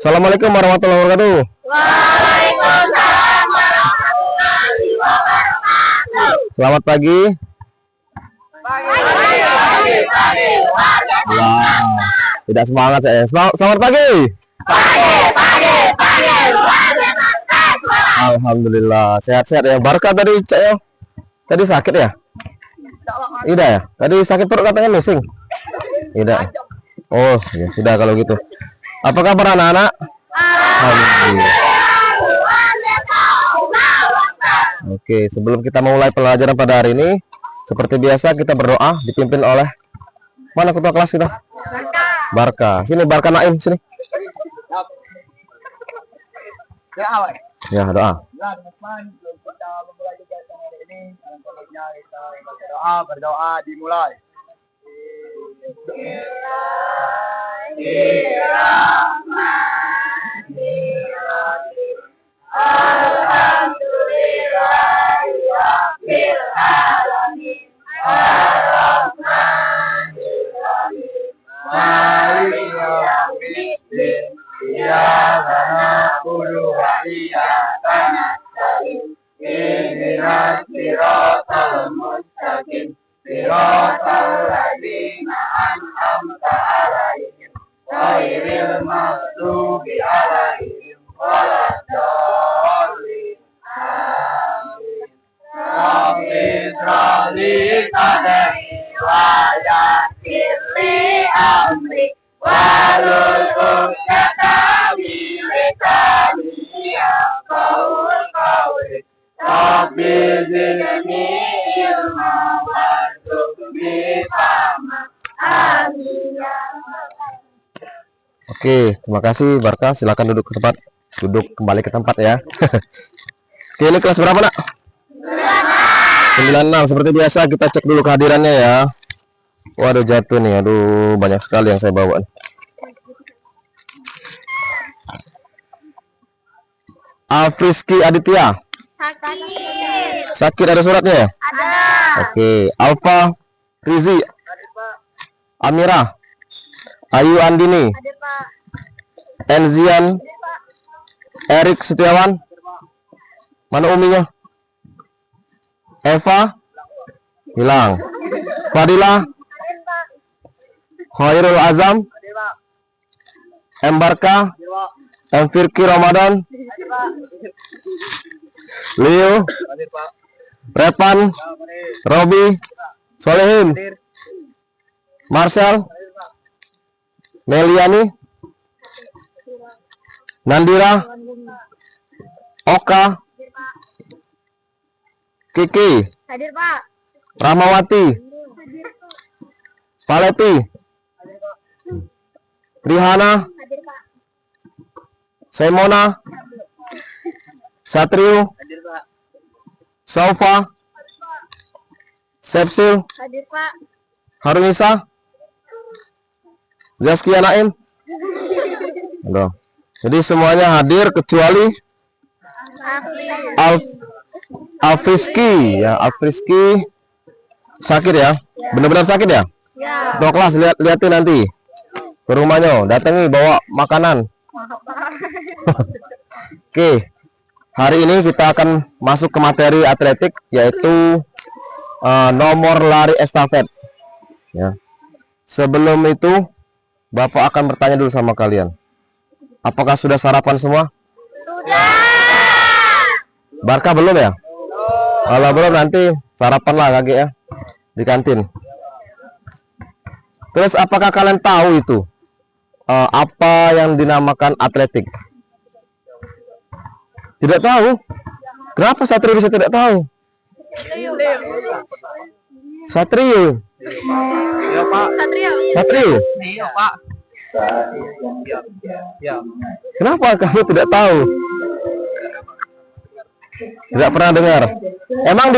Assalamualaikum warahmatullahi wabarakatuh. Waalaikumsalam warahmatullahi wabarakatuh. Selamat pagi. Pagi. Wah, tidak semangat saya. Selamat pagi. Pagi. Alhamdulillah, sehat-sehat ya. Barkah tadi, Cak ya. Tadi sakit ya? Tidak ya? Tadi sakit perut katanya mising. Tidak. Oh, ya sudah kalau gitu. Apa kabar anak-anak? Alhamdulillah. Oke, sebelum kita mulai pelajaran pada hari ini, seperti biasa kita berdoa dipimpin oleh mana ketua kelas kita? Barkah. Sini Barkah Naim sini. Ya, doa. Berdoa dimulai. Oke, terima kasih Barkah. Silakan duduk ke tempat. Duduk kembali ke tempat ya. Oke, ini kelas berapa, Nak? 96. Seperti biasa kita cek dulu kehadirannya ya. Waduh, jatuh nih. Aduh, banyak sekali yang saya bawa. Afriski Aditya. Sakit ada suratnya ya? Ada. Oke, Alfa Rizi. Amira. Ayu Andini. Ada, Pak. Enzian. Erik Setiawan. Mana uminya? Eva hilang. Fadila. Khairul Azam. M Barkah. M Firki Ramadan. Leo. Repan. Robi. Solehin. Marcel. Meliani. Nandira. Oka. Kiki. Hadir, Pak. Rahmawati. Palepi. Rihana. Hadir, Pak. Simona. Satrio. Saufa. Sepsil. Hadir, Pak. Harunisa. Zaskia Naim. Aduh. Jadi semuanya hadir kecuali Afriski ya. Afriski sakit ya. Benar-benar sakit ya. Ya. Ketua kelas lihatin nanti ke rumahnya, datangi bawa makanan. Oke, hari ini kita akan masuk ke materi atletik, yaitu nomor lari estafet ya. Sebelum itu Bapak akan bertanya dulu sama kalian, apakah sudah sarapan semua? Sudah. Barkah belum ya? Kalau belum nanti sarapan lah kakek ya di kantin. Terus apakah kalian tahu itu apa yang dinamakan atletik? Tidak tahu? Kenapa Satrio bisa tidak tahu? Satrio. Ya, Pak. Satrio. Iya, Pak. Ya. Kenapa kamu tidak tahu? Tidak pernah dengar. Emang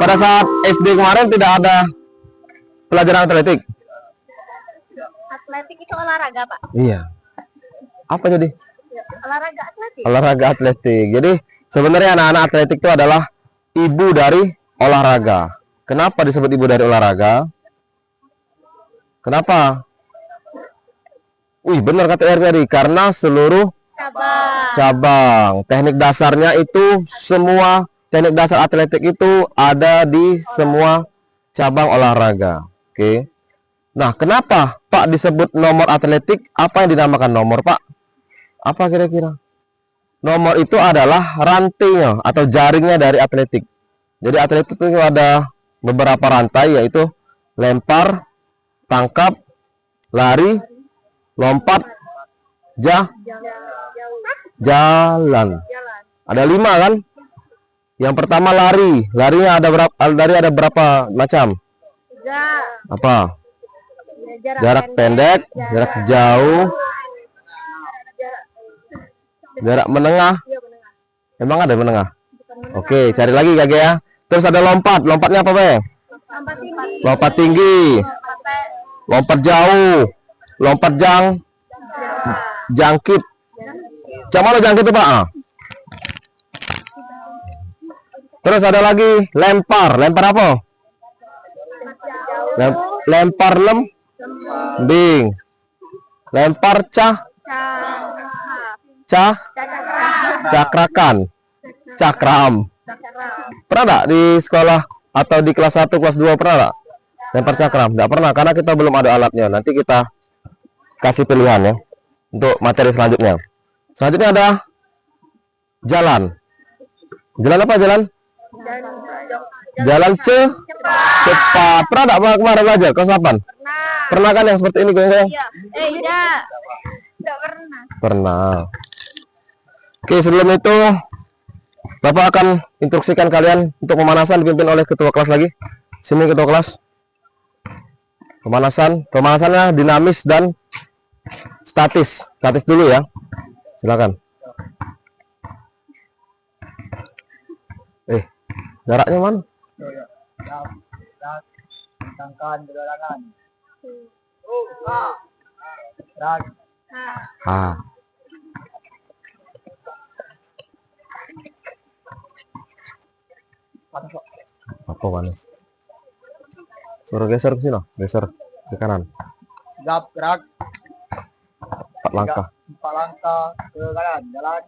pada saat SD kemarin tidak ada pelajaran atletik? Atletik itu olahraga, Pak. Iya. Apa jadi? Olahraga atletik. Olahraga atletik. Jadi sebenarnya anak-anak atletik itu adalah ibu dari olahraga. Kenapa disebut ibu dari olahraga? Kenapa? Wih, benar kata Eri tadi, karena seluruh Cabang. cabang. Teknik dasarnya itu semua teknik dasar atletik itu ada di semua cabang olahraga. Oke. Nah, kenapa Pak disebut nomor atletik? Apa yang dinamakan nomor, Pak? Apa kira-kira? Nomor itu adalah rantainya atau jaringnya dari atletik. Jadi atletik itu ada beberapa rantai, yaitu lempar, tangkap, lari, lompat, jalan. Ada 5 kan? Yang pertama lari. Larinya ada berapa? Lari ada berapa macam? 3. Apa? Jarak pendek, jarak jauh, jarak menengah. Emang ada menengah? Oke, cari lagi ya, ya. Terus ada lompat. Lompatnya apa, Be? Lompat tinggi, lompat jauh, lompat jangkit. Cak mana jangkit itu, Pak? Ah. Terus ada lagi lempar. Lempar apa? Lempar lembing. Lempar cakrakan. Cakram. Pernah enggak di sekolah atau di kelas 1, kelas 2 pernah enggak? Lempar cakram? Enggak pernah karena kita belum ada alatnya. Nanti kita kasih pilihan ya untuk materi selanjutnya. Selanjutnya ada jalan. Jalan apa jalan? Jalan cepat. Pernah enggak kemarin belajar kelas 8? Pernah kan yang seperti ini goyang-goyang? Iya. Enggak pernah. Pernah. Oke, sebelum itu Bapak akan instruksikan kalian untuk pemanasan dipimpin oleh ketua kelas lagi. Sini ketua kelas. Pemanasannya dinamis dan statis. Statis dulu ya. Silakan. Jaraknya mana? Tangkan berlarangan. Apa panas? Suruh geser ke sini, geser ke kanan. Gerak. 4 langkah. 4 langkah ke kanan, jalan.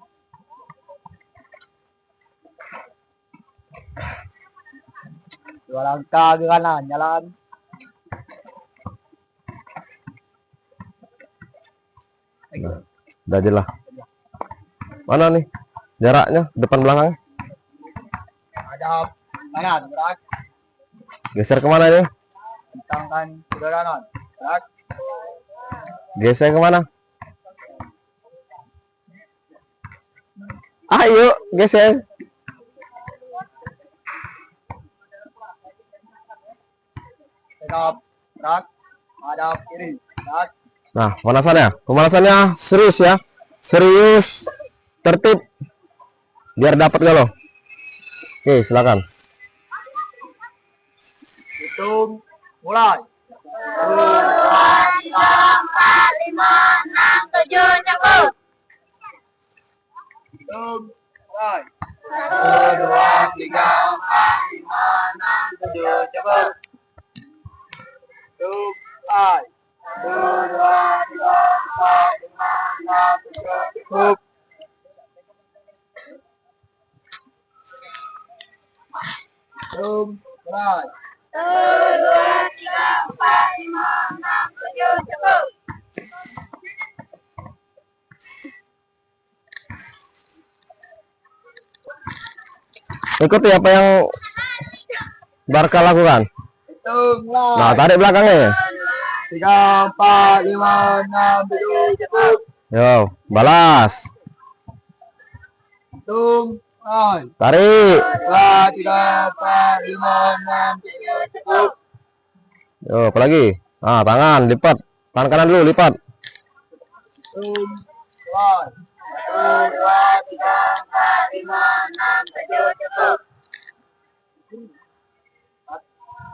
Dua langkah ke kanan, jalan. Udah jelas. Mana nih jaraknya depan belakang? Hadap kanan, gerak. Geser kemana nih? Tangkan berlarangan, gerak. Geser kemana? Ayo geser. Hadap, gerak. Hadap kiri, gerak. Nah, pemanasannya serius ya, serius, tertib, biar dapat galau. Oke, silakan. Hitung, mulai. 1, 2, 3, 4, 5, 6, 7, cukup. Hitung, mulai. 1, 2, 3, 4, 5, 6, 7, cukup. Hitung, mulai. 1, 2, 3, 4, 5, 6, 7, cukup. Hitung, mulai. 1, 2, 3, 4, 5, 6, 7, cukup. Ikuti apa yang Barka lakukan. Hitung, mulai. Nah, tarik belakangnya. 3, 4, 5, 6, 7, cukup. Yo, balas. Hitung, mulai. Tarik. 2, 3, 4, 5, 6, 7, cukup. Yo, apa lagi? Nah, tangan lipat. Tangan kanan dulu lipat. Hitung, mulai. 1, 2, 3, 4, 5, 6, 7, cukup.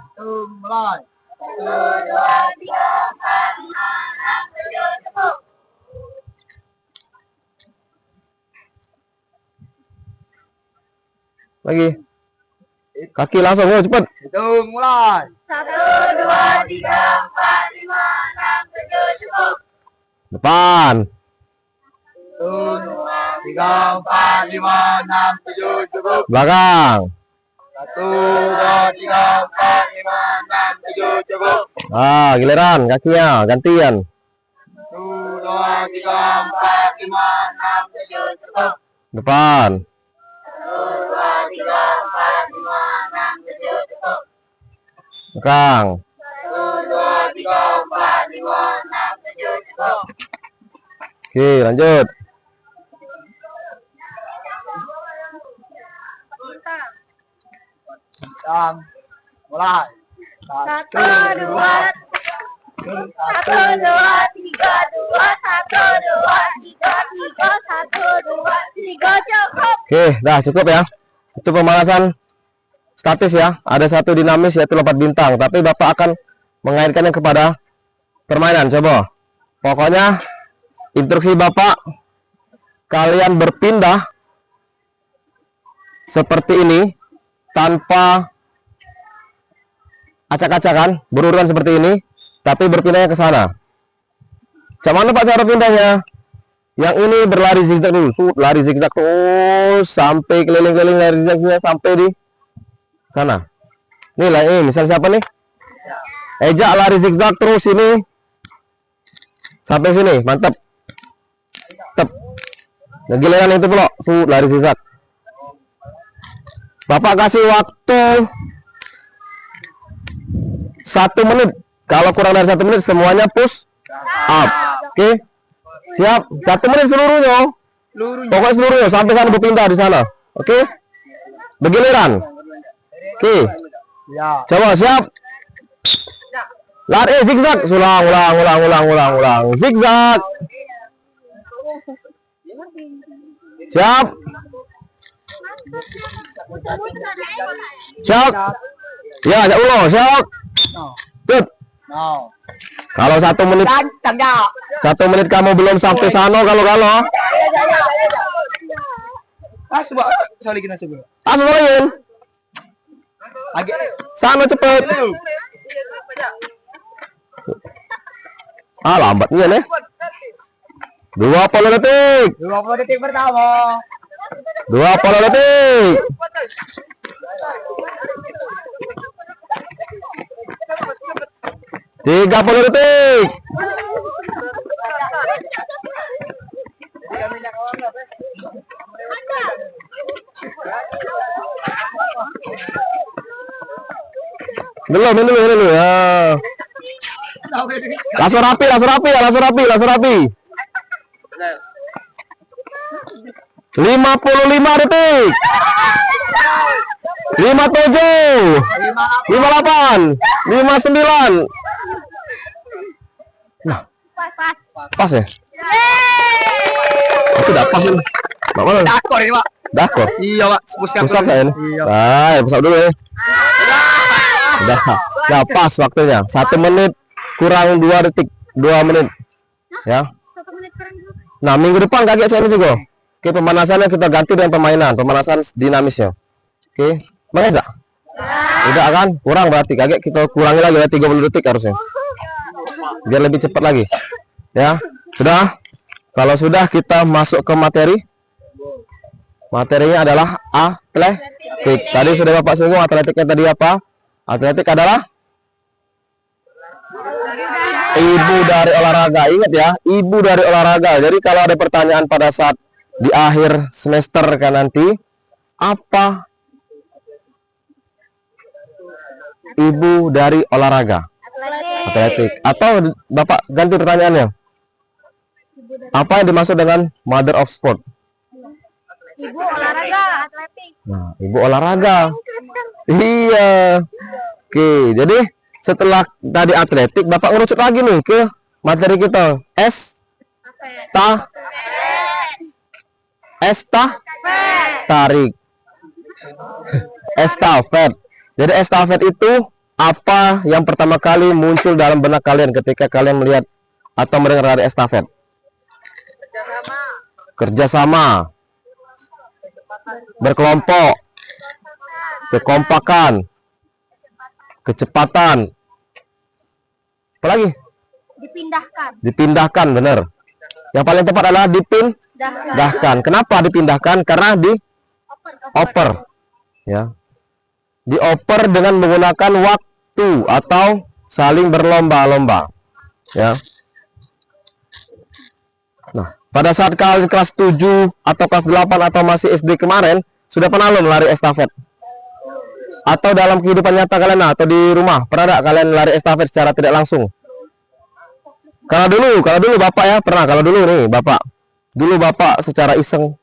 Hitung, mulai. 1, 2, 3, 4, 5, 6, 7, cukup. Lagi. Kaki langsung, yo cepet. Hitung, mulai. 1, 2, 3, 4, 5, 6, 7, cukup. Depan. 1, 2, 3, 4, 5, 6, 7 cukup. Belakang. 1, 2, 3, 4, 5, 6, 7 cukup. Ah, giliran kakinya gantian. 1, 2, 3, 4, 5, 6, 7 cukup. Depan. 1, 2, 3, 4, 5, 6, 7 cukup. Belakang. 1, 2, 3, 4, 5, 6, 7 cukup. Oke, lanjut. Yang mulai. 1, 2, 1, 2, 3, 2, 1, 2, 3, 3, 1, 2, 3 cukup. Oke, dah cukup ya. Itu pemanasan statis ya. Ada satu dinamis yaitu lompat bintang. Tapi Bapak akan mengaitkannya kepada permainan. Coba. Pokoknya instruksi Bapak, kalian berpindah seperti ini tanpa acak-acakan, berurutan seperti ini, tapi berpindahnya ke sana. Macam mana Pak cara pindahnya? Yang ini berlari zigzag dulu, lari zigzag terus sampai keliling-keliling lari zigzagnya sampai di sana. Nih lah, ini misal siapa nih? Eja lari zigzag terus ini sampai sini, mantap. Tep. Nah, giliran itu pula, lari zigzag. Bapak kasih waktu 1 menit. Kalau kurang dari 1 menit semuanya push up. Oke. Siap. 1 menit seluruhnya. Pokoknya seluruhnya sampai sana berpindah di sana. Oke. Bergiliran. Oke. Ya. Coba siap. Lari zigzag. Ulang. Zigzag. Siap. Siap. Ya, ajak ulang. Siap. Good. Now. Kalau 1 menit, 1 menit kamu belum sampai sana kalau Coba sekali kita sebelum. langsung lain. Agak Sana cepet. Ah, lambatnya nih. 20 detik. 20 detik pertama. 20 detik. 30 detik. Belum, ini dulu ya. Langsung rapi. 55 detik. 57. 58. 59. Nah, pas ya? Itu udah pas ini. Mbak mana? Dakor ini, Pak. Dakor. Iya, Pak. Pusat Pusat ya ini? Iya. Nah, ya pusat dulu ya. Udah pas waktunya. 1 menit kurang 2 detik. 2 menit. Ya. Nah, minggu depan kaki saya juga. Oke, pemanasannya kita ganti dengan permainan. Pemanasan dinamisnya. Oke. Mana enggak? Udah kan? Kurang berarti. Kaki kita kurangi lagi ya 30 detik harusnya. Biar lebih cepat lagi. Ya. Sudah? Kalau sudah kita masuk ke materi. Materinya adalah atletik. Tadi sudah Bapak singgung atletiknya tadi apa? Atletik adalah ibu dari olahraga. Ingat ya, ibu dari olahraga. Jadi kalau ada pertanyaan pada saat di akhir semester kan nanti, apa ibu dari olahraga? Atletik. Atau Bapak ganti pertanyaannya. Apa yang dimaksud dengan mother of sport? Ibu olahraga atletik. Nah, ibu olahraga. Iya. Oke, jadi setelah tadi atletik, Bapak ngerucut lagi nih ke materi kita. Tarik. Estafet. Jadi estafet itu apa yang pertama kali muncul dalam benak kalian ketika kalian melihat atau mendengar dari estafet? Kerjasama. Berkelompok, kekompakan, kecepatan, apalagi Dipindahkan. dipindahkan, bener. Yang paling tepat adalah dipindahkan. Kenapa dipindahkan? Karena dioper. Ya. Dioper dengan menggunakan waktu atau saling berlomba-lomba. Ya. Nah, pada saat kalian kelas 7 atau kelas 8 atau masih SD kemarin, sudah pernah belum lari estafet? Atau dalam kehidupan nyata kalian atau di rumah, pernah enggak kalian lari estafet secara tidak langsung? Kalau dulu Bapak ya, pernah. Kalau dulu nih, Bapak. Dulu Bapak secara iseng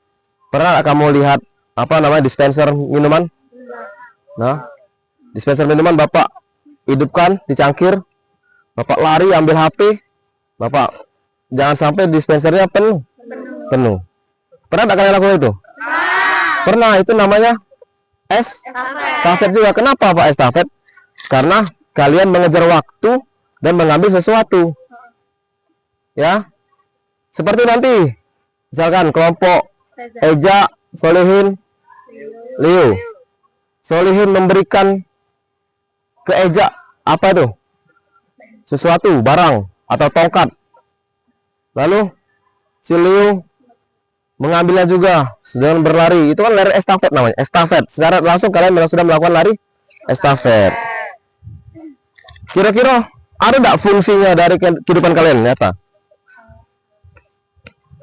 pernah enggak kamu lihat apa namanya dispenser minuman? Nah, dispenser minuman Bapak hidupkan di cangkir. Bapak lari ambil HP. Bapak jangan sampai dispensernya penuh. Pernah enggak kalian lakukan itu? Pernah, itu namanya estafet juga. Kenapa Pak estafet? Karena kalian mengejar waktu dan mengambil sesuatu. Ya. Seperti nanti misalkan kelompok Eja, Solihin, Liu. Solihin memberikan ke Eja apa itu? Sesuatu, barang atau tongkat. Lalu si Liu mengambilnya juga dengan berlari. Itu kan lari estafet namanya, estafet. Secara langsung kalian sudah melakukan lari estafet. Kira-kira ada enggak fungsinya dari kehidupan kalian nyata?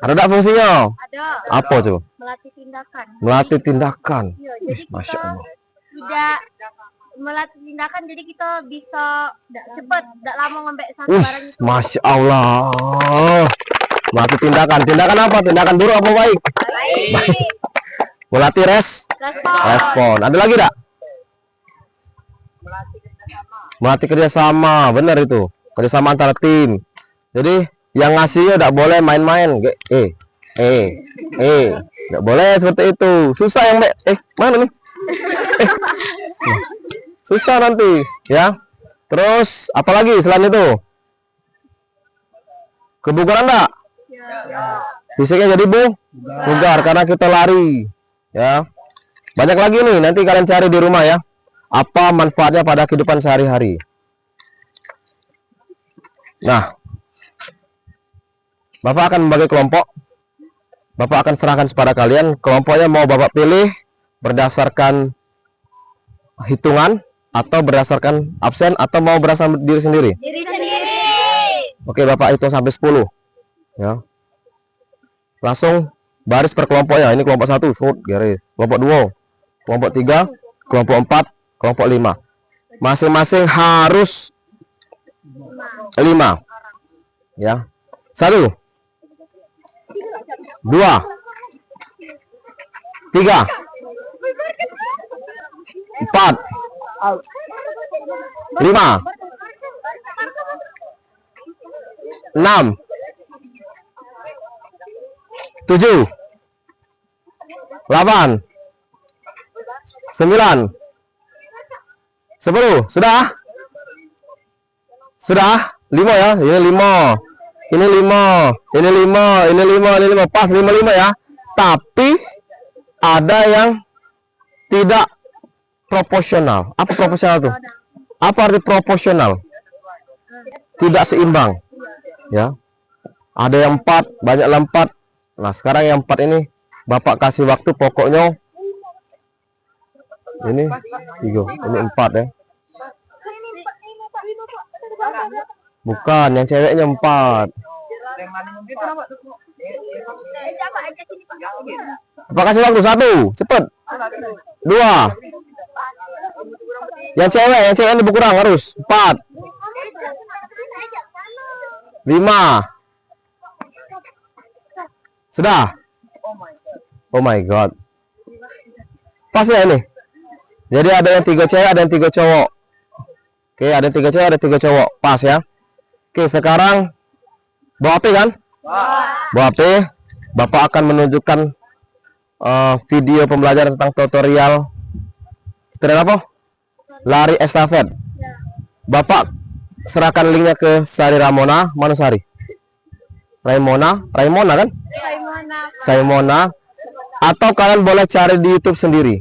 Ada enggak fungsinya? Ada. Apa coba? Melatih tindakan. Melatih tindakan. Iya, jadi Masya kita Allah. tidak melatih tindakan, jadi kita bisa cepat, tidak lama ngambil satu barang itu. Masya Allah. Melatih tindakan. Tindakan apa? Tindakan buruk apa baik? Baik. Melatih respon. Ada lagi enggak? Melatih kerjasama. Benar itu. Kerjasama antara tim. Jadi yang ngasihnya tidak boleh main-main. Tidak boleh seperti itu. Susah yang mana nih? Susah nanti, ya. Terus apalagi selain itu? Kebugaran enggak? Fisiknya jadi bugar karena kita lari, ya. Banyak lagi nih, nanti kalian cari di rumah ya. Apa manfaatnya pada kehidupan sehari-hari? Nah, Bapak akan membagi kelompok. Bapak akan serahkan kepada kalian. Kelompoknya mau Bapak pilih berdasarkan hitungan atau berdasarkan absen atau mau berdasarkan diri sendiri. Diri sendiri. Oke, Bapak hitung sampai 10. Ya. Langsung baris per kelompok ya. Ini kelompok 1, garis. Kelompok 2, kelompok 3, kelompok 4, kelompok 5. Masing-masing harus 5. Ya. 1, 2, 3, 4, 5, 6, 7, 8, 9, 10. Sudah? Sudah? 5 ya? Ini 5. Ini 5. Ini 5. Ini 5. Ini 5. Pas 5 ya. Tapi ada yang tidak proporsional. Apa proporsional tuh? Apa arti proporsional? Tidak seimbang. Ya. Ada yang 4, banyak 4. Nah, sekarang yang 4 ini Bapak kasih waktu pokoknya ini 3, ini 4 ya. Bukan, yang ceweknya 4. Bapak kasih waktu 1, cepet. 2. Yang cewek ini berkurang harus 4. 5. Sudah? Oh my god. Pas ya ini? Jadi ada yang 3 cewek, ada yang 3 cowok. Oke, ada 3 cewek, ada 3 cowok. Pas ya. Oke, sekarang bawa HP kan? Bawa HP. Bapak akan menunjukkan video pembelajaran tentang tutorial apa? Lari estafet. Bapak serahkan linknya ke Sari Ramona. Mana Sari? Raimona kan? Saimona. Atau kalian boleh cari di YouTube sendiri.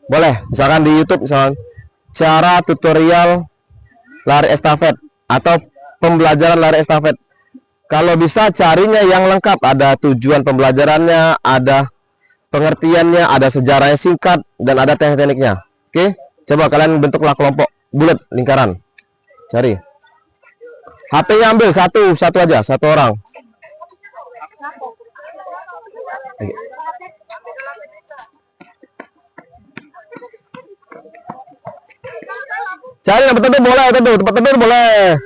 Boleh, misalkan di YouTube misalkan cara tutorial lari estafet atau pembelajaran lari estafet. Kalau bisa carinya yang lengkap, ada tujuan pembelajarannya, ada pengertiannya, ada sejarahnya singkat, dan ada teknik-tekniknya. Oke, coba kalian bentuklah kelompok bulat lingkaran. Cari. HP-nya ambil satu aja, satu orang. Cari tempat teduh boleh, tempat teduh boleh.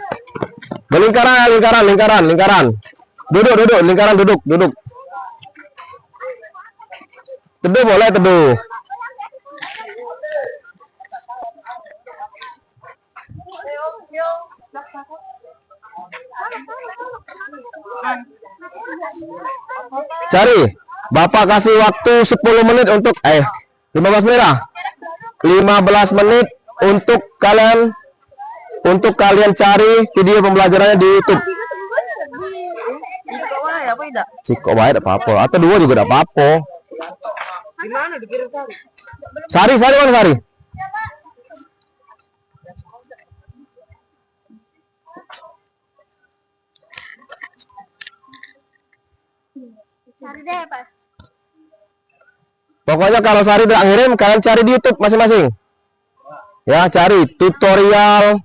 Lingkaran. Duduk, lingkaran duduk. Teduh boleh, teduh. Cari. Bapak kasih waktu 10 menit untuk 15 menit lah. 15 menit untuk kalian cari video pembelajarannya di YouTube. Ciko baik tidak apa-apa. Atau dua juga tidak apa-apa. Gimana dikirim kali? Sari mana Sari? Cari deh, Pak. Pokoknya kalau Sari tidak ngirim, kalian cari di YouTube masing-masing. Ya, cari tutorial.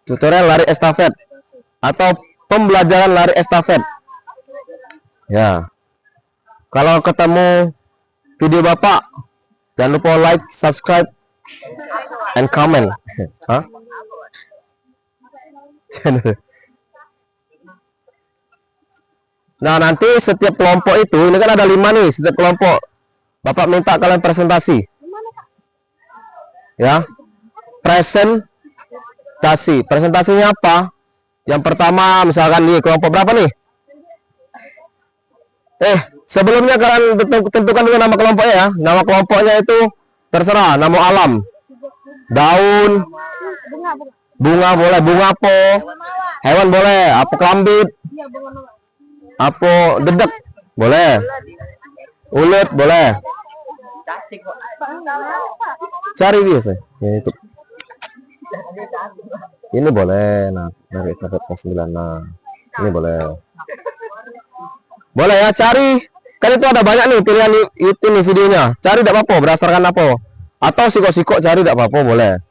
Tutorial lari estafet atau pembelajaran lari estafet. Ya. Kalau ketemu video Bapak, jangan lupa like, subscribe, and comment. Nah, nanti setiap kelompok itu, ini kan ada 5 nih, setiap kelompok. Bapak minta kalian presentasi. Ya. Presentasi. Presentasinya apa? Yang pertama, misalkan nih, kelompok berapa nih? Sebelumnya kalian tentukan dulu nama kelompoknya ya. Nama kelompoknya itu terserah, nama alam. Daun, bunga boleh, bunga apa? Hewan boleh, apa kelambit? Apa dedek? Boleh. Ulet boleh. Cari biasa. Ya, itu. Ini boleh. Nah, dari estafet ke-9. Nah, ini boleh. Boleh ya, cari. Kan itu ada banyak nih pilihan YouTube nih videonya. Cari tidak apa-apa, berdasarkan apa. Atau siko-siko cari tidak apa-apa, boleh.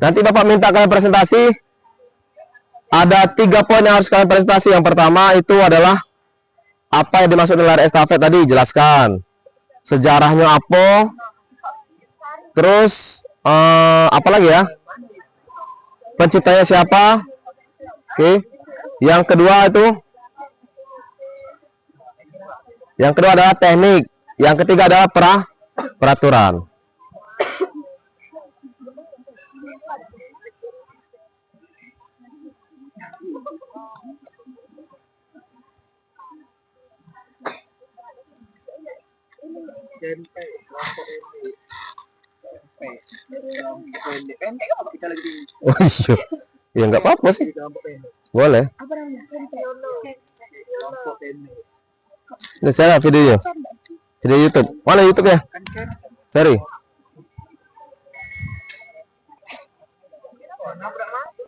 Nanti Bapak minta kalian presentasi. Ada 3 poin yang harus kalian presentasi. Yang pertama itu adalah apa yang dimaksud dengan lari estafet tadi, jelaskan. Sejarahnya apa. Terus apa lagi ya? Penciptanya siapa? Oke. Yang kedua adalah teknik. Yang ketiga adalah peraturan. Oh iya. Ya nggak apa-apa sih. Boleh. Ini cara videonya. Video YouTube. Mana YouTube ya? Cari.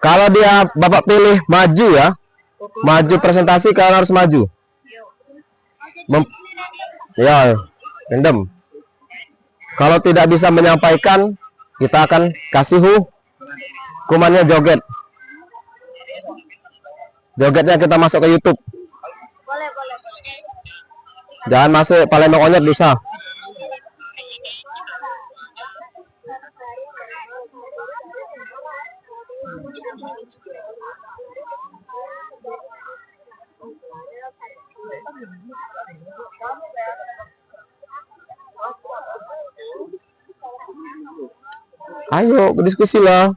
Kalau dia Bapak pilih maju ya. Maju presentasi, kalian harus maju. Ya, random. Kalau tidak bisa menyampaikan, kita akan kasih hukumannya joget. Jogetnya kita masuk ke YouTube. Boleh. Jangan masuk Palembang Onyet dosa. Ayo diskusi lah.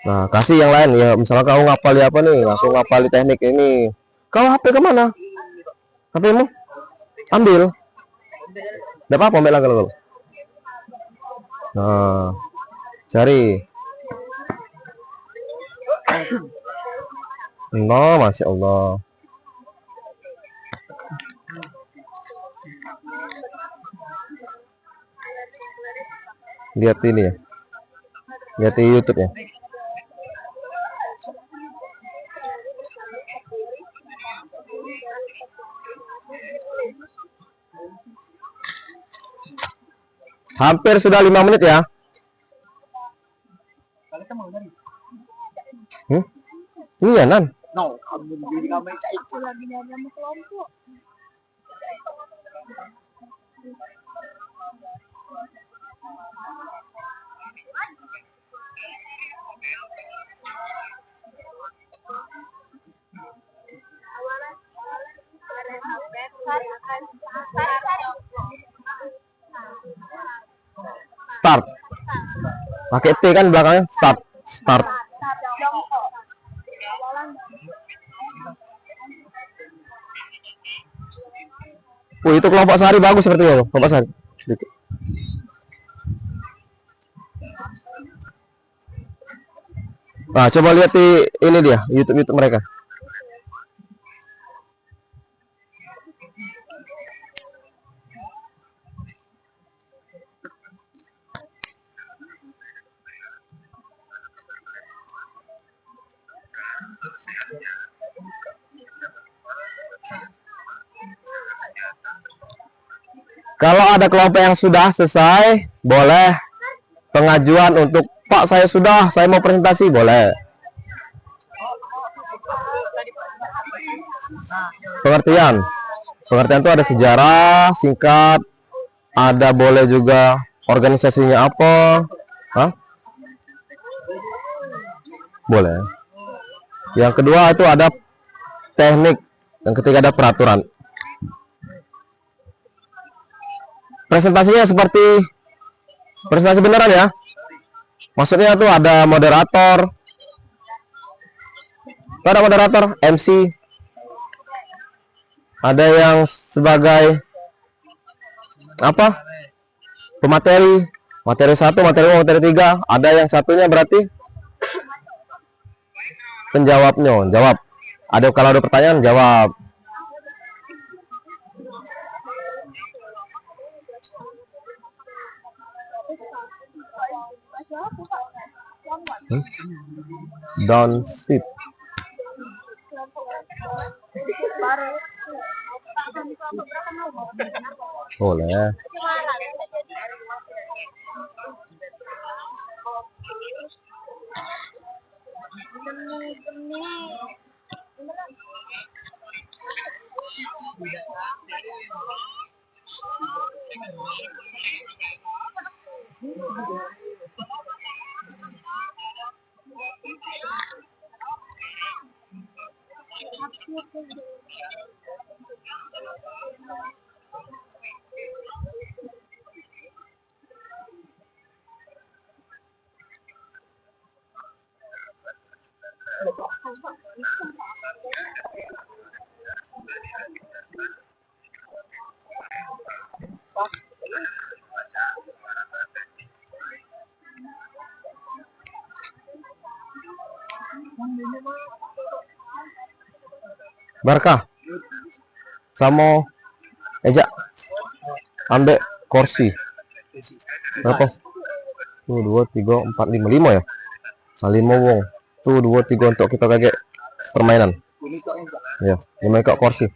Nah, kasih yang lain ya. Misalnya kau ngapali apa nih? Aku ngapali teknik ini. Kau HP kemana? HP-mu? Ambil. Tidak apa-apa, ambil lagi. Nah, cari. Nah, Masya Allah. Lihat ini ya. Lihat di YouTube ya. Hampir sudah 5 menit ya. Iya Nan. No, kamu jadi kamu yang cai. Lagi nyamuk kelompok. Start. Pakai T kan belakangnya start. Start. Itu kelompok sehari bagus sepertinya tuh, kelompok sehari. Sedikit. Nah, coba lihat di ini dia, YouTube mereka. Kalau ada kelompok yang sudah selesai, boleh pengajuan untuk Pak saya mau presentasi, boleh. Pengertian itu ada sejarah singkat, ada boleh juga organisasinya apa. Hah? Boleh. Yang kedua itu ada teknik, yang ketiga ada peraturan. Presentasinya seperti presentasi beneran ya. Maksudnya tuh ada moderator. Tuh ada moderator, MC. Ada yang sebagai apa? Pemateri, materi 1, materi 2, materi 3. Ada yang satunya berarti penjawabnya, jawab. Ada kalau ada pertanyaan jawab. Don't sit. Boleh. Barkah sama Eja ambek kursi berapa? Tuh 2, 3, 4, 5 ya. Salin wong. Tuh 2, 3 untuk kita kaget permainan. Ya, 5 ekor kursi.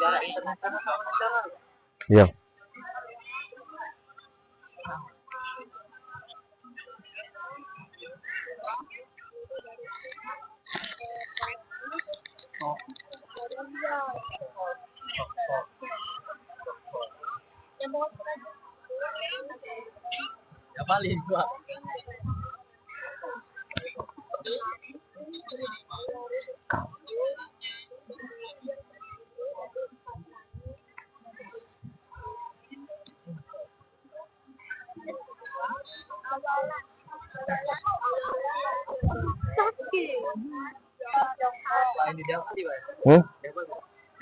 Jarak internasional sama nasional. Iya. Ya paling gua.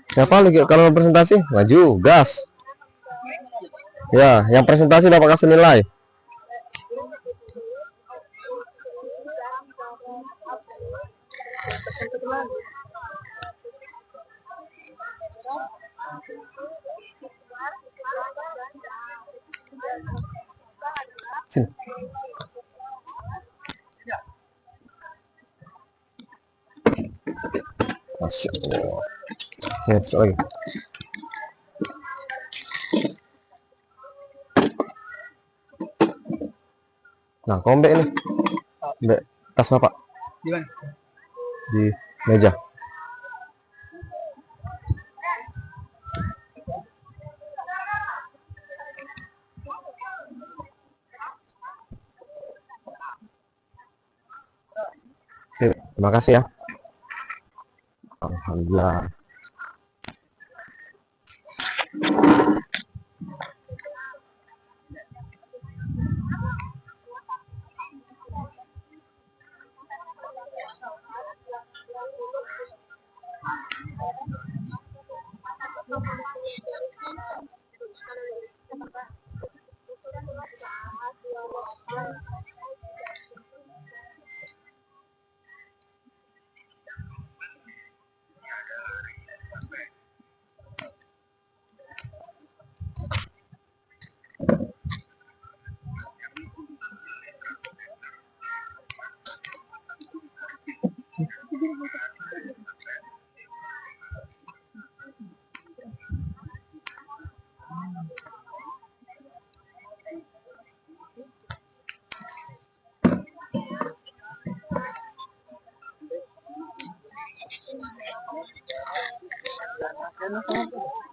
Siapa lagi kalau presentasi maju gas ya, yang presentasi dapat kasih nilai. Sini. Masya Allah. Sini, lagi. Nah, kombek ini. Mbak, tas Bapak. Di mana? Di meja. Sip, terima kasih ya. Alhamdulillah.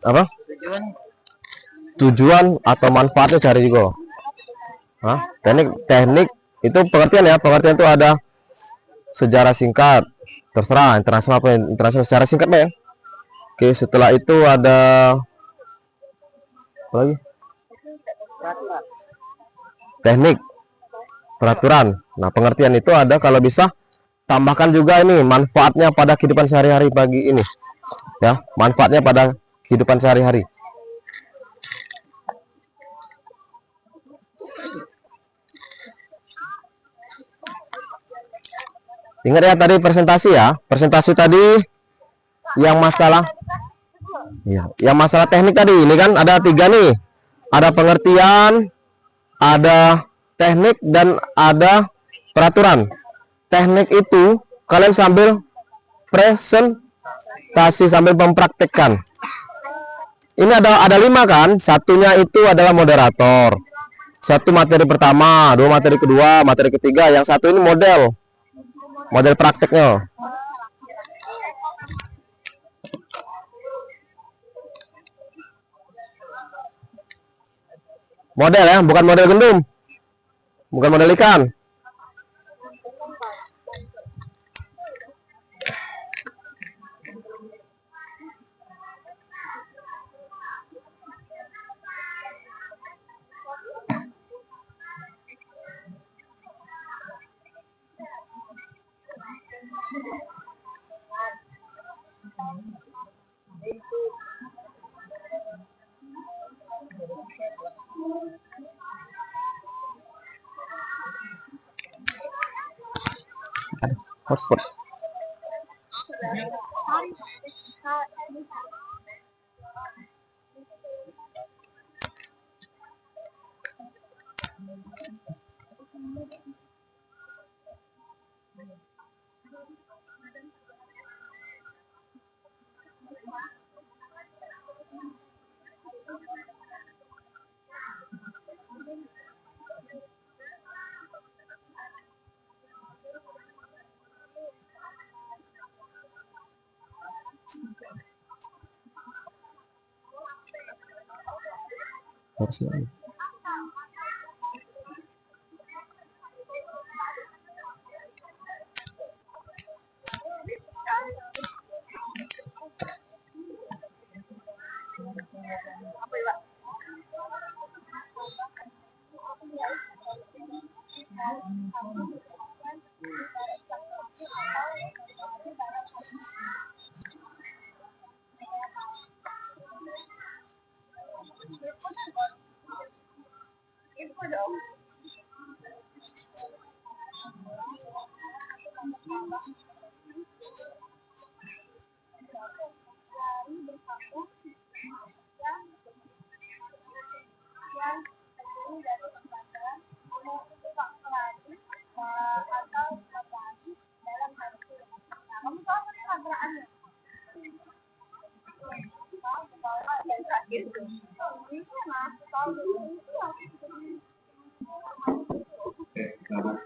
Apa? Tujuan atau manfaatnya cari juga. Hah? Teknik itu pengertian ya. Pengertian itu ada sejarah singkat. Terserah internasional apa internasional secara singkat ya. Oke, setelah itu ada apa lagi? Teknik, peraturan. Nah, pengertian itu ada kalau bisa tambahkan juga ini manfaatnya pada kehidupan sehari-hari pagi ini. Ya, manfaatnya pada kehidupan sehari-hari. Ingat ya tadi presentasi ya. Presentasi tadi yang masalah ya, yang masalah teknik tadi ini kan ada 3 nih. Ada pengertian, ada teknik dan ada peraturan. Teknik itu kalian sambil presentasi sambil mempraktekkan. Ini ada 5 kan? Satunya itu adalah moderator. Satu materi pertama, 2 materi kedua, materi ketiga. Yang satu ini model prakteknya. Model ya, bukan model gendum, bukan model ikan. Hotspot. Harusnya. Oke, sahabat.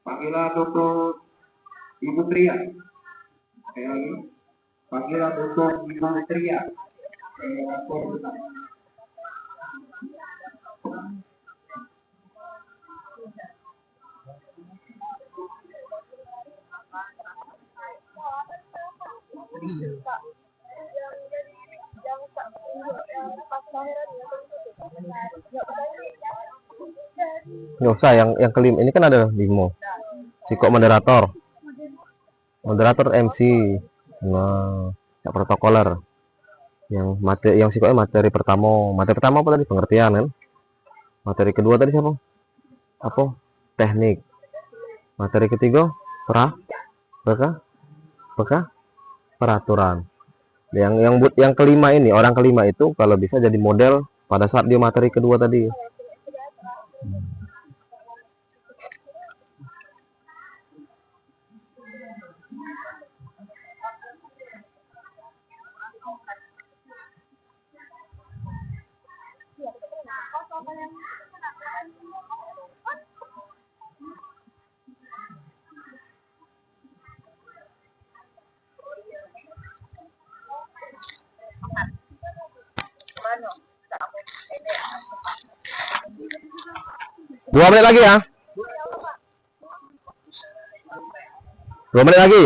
Panggillah Dr. Ibu Tria. Sekali lagi. Panggillah Dr. Ibu Tria. Nggak usah, yang kelima ini kan ada Bimo, Siko moderator, MC, nah, ya protokoler, yang Siko materi pertama apa tadi, pengertian kan, materi kedua tadi siapa, apa, teknik, materi ketiga peraturan, yang kelima ini, orang kelima itu kalau bisa jadi model pada saat dia materi kedua tadi. Dua menit lagi ya. 2 menit lagi.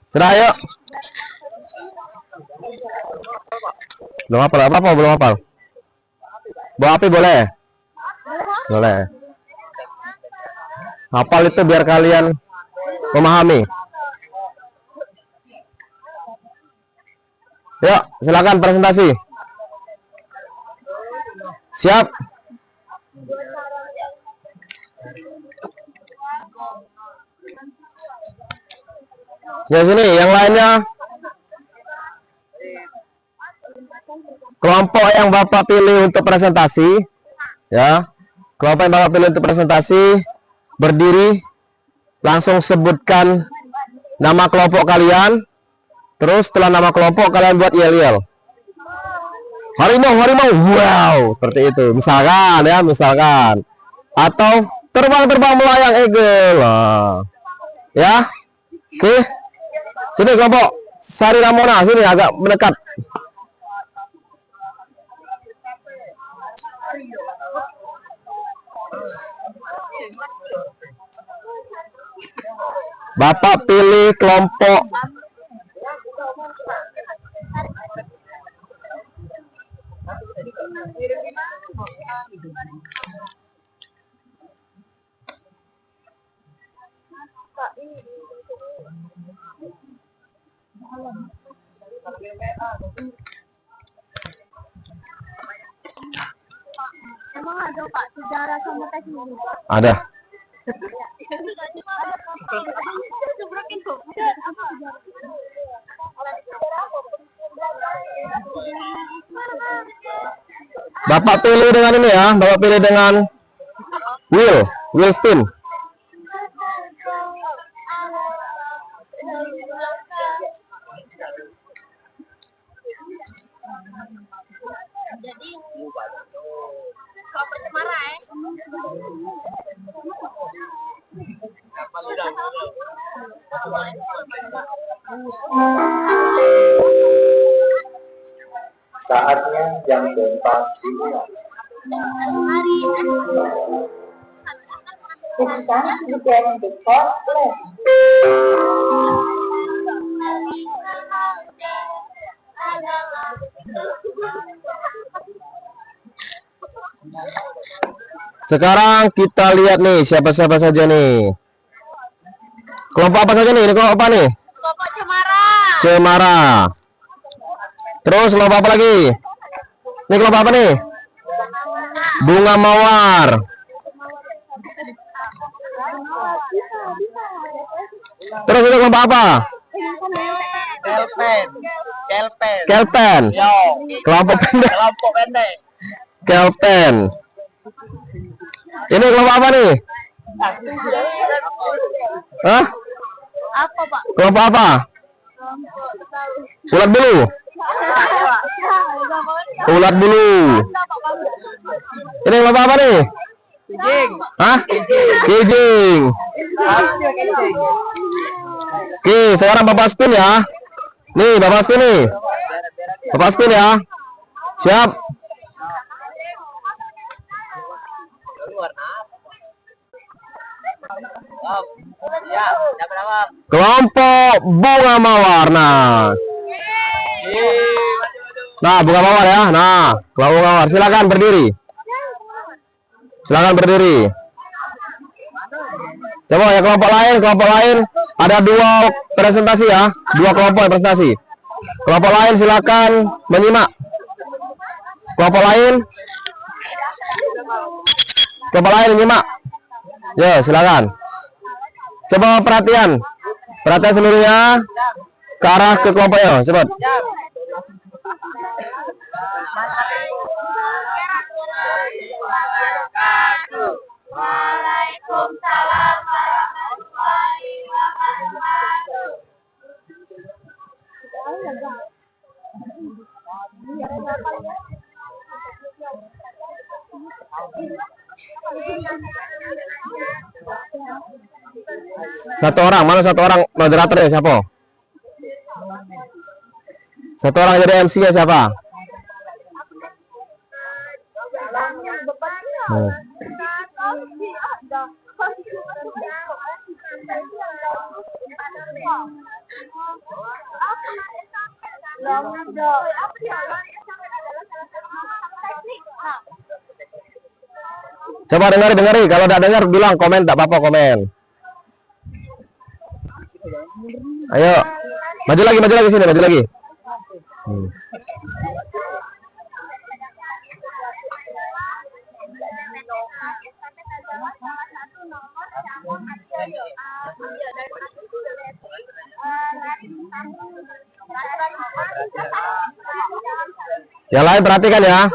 Sudah, ayo. Belum hafal apa? Belum hafal. Bawa api boleh? Boleh. Hafal itu biar kalian memahami. Yuk, silakan presentasi. Siap? Ya sini, yang lainnya. Kelompok yang Bapak pilih untuk presentasi, ya. Kelompok yang Bapak pilih untuk presentasi, berdiri, langsung sebutkan nama kelompok kalian. Terus setelah nama kelompok kalian buat yel-yel. Harimau, wow, seperti itu. Misalkan ya, atau terbang melayang eagle. Nah, ya, oke. Sini kelompok Sari Ramona, sini agak mendekat. Bapak pilih kelompok Emang ada Pak sejarah sama teknik? ada. Bapak pilih dengan ini ya, Bapak pilih dengan wheel spin. Jadi kalau pencemara Saatnya jam keempat dimulai. It's time to begin the first lesson. Sekarang kita lihat nih siapa-siapa saja nih. Kelompok apa saja nih? Ini kelompok apa nih? Kelompok cemara. Cemara. Terus kelompok apa lagi? Ini kelompok apa nih? Bunga mawar. Terus itu kelompok apa? Kelpen. Kelpen. Yo. Kelompok pendek. Kelompok pendek. Kelpen. Ini kelompok apa nih? Hah? Apa, Pak? Kelompok apa? Ulat bulu. Ulat bulu. Ini kelompok apa nih? Kijing. Hah? Kijing. Oke, sekarang Bapak spin ya. Nih, Bapak spin nih. Bapak spin ya. Siap. Ya, dapat apa? Kelompok bunga mawar. Nah, bunga mawar ya. Nah, kelompok bunga mawar. Silakan berdiri. Silakan berdiri. Coba ya kelompok lain ada dua presentasi ya, dua kelompok yang presentasi. Kelompok lain silakan menyimak. Kelompok lain menyimak. Ya, silakan. Coba perhatian seluruhnya ke arah ke kelompoknya. Cepat. Waalaikumsalam warahmatullahi wabarakatuh. Satu orang, mana satu orang moderator ya siapa? Satu orang jadi MC-nya siapa? Coba dengar, kalau tidak dengar bilang komen, tak apa-apa komen. Ayo, maju lagi sini, maju lagi. Yang lain perhatikan ya.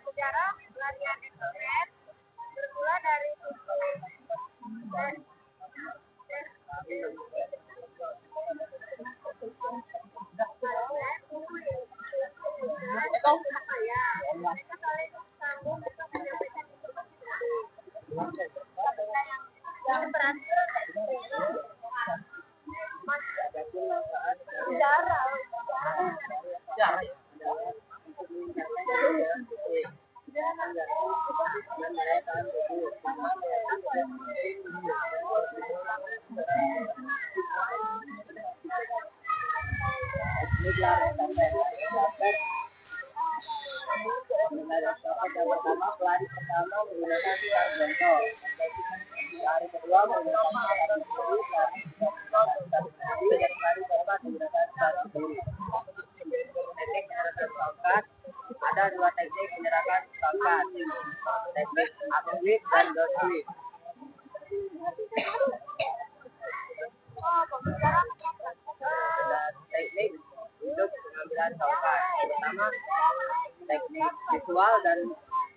Sejarah latihan estafet bermula dari ada dua teknik penyerapan tongkat, teknik upper sweep dan down sweep. Teknik untuk pengambilan tongkat, pertama teknik visual dan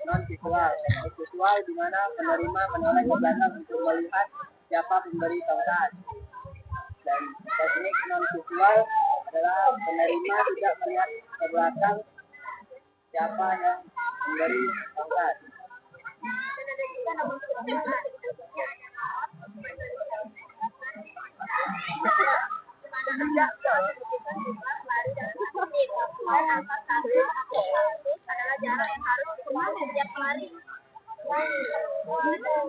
non visual. Teknik visual di mana penerima menoleh ke belakang untuk melihat siapa pemberi tongkat. Dan teknik non visual adalah penerima tidak melihat ke belakang siapa yang memberi tongkat. Adalah jarak yang harus setiap pelari. Assalamualaikum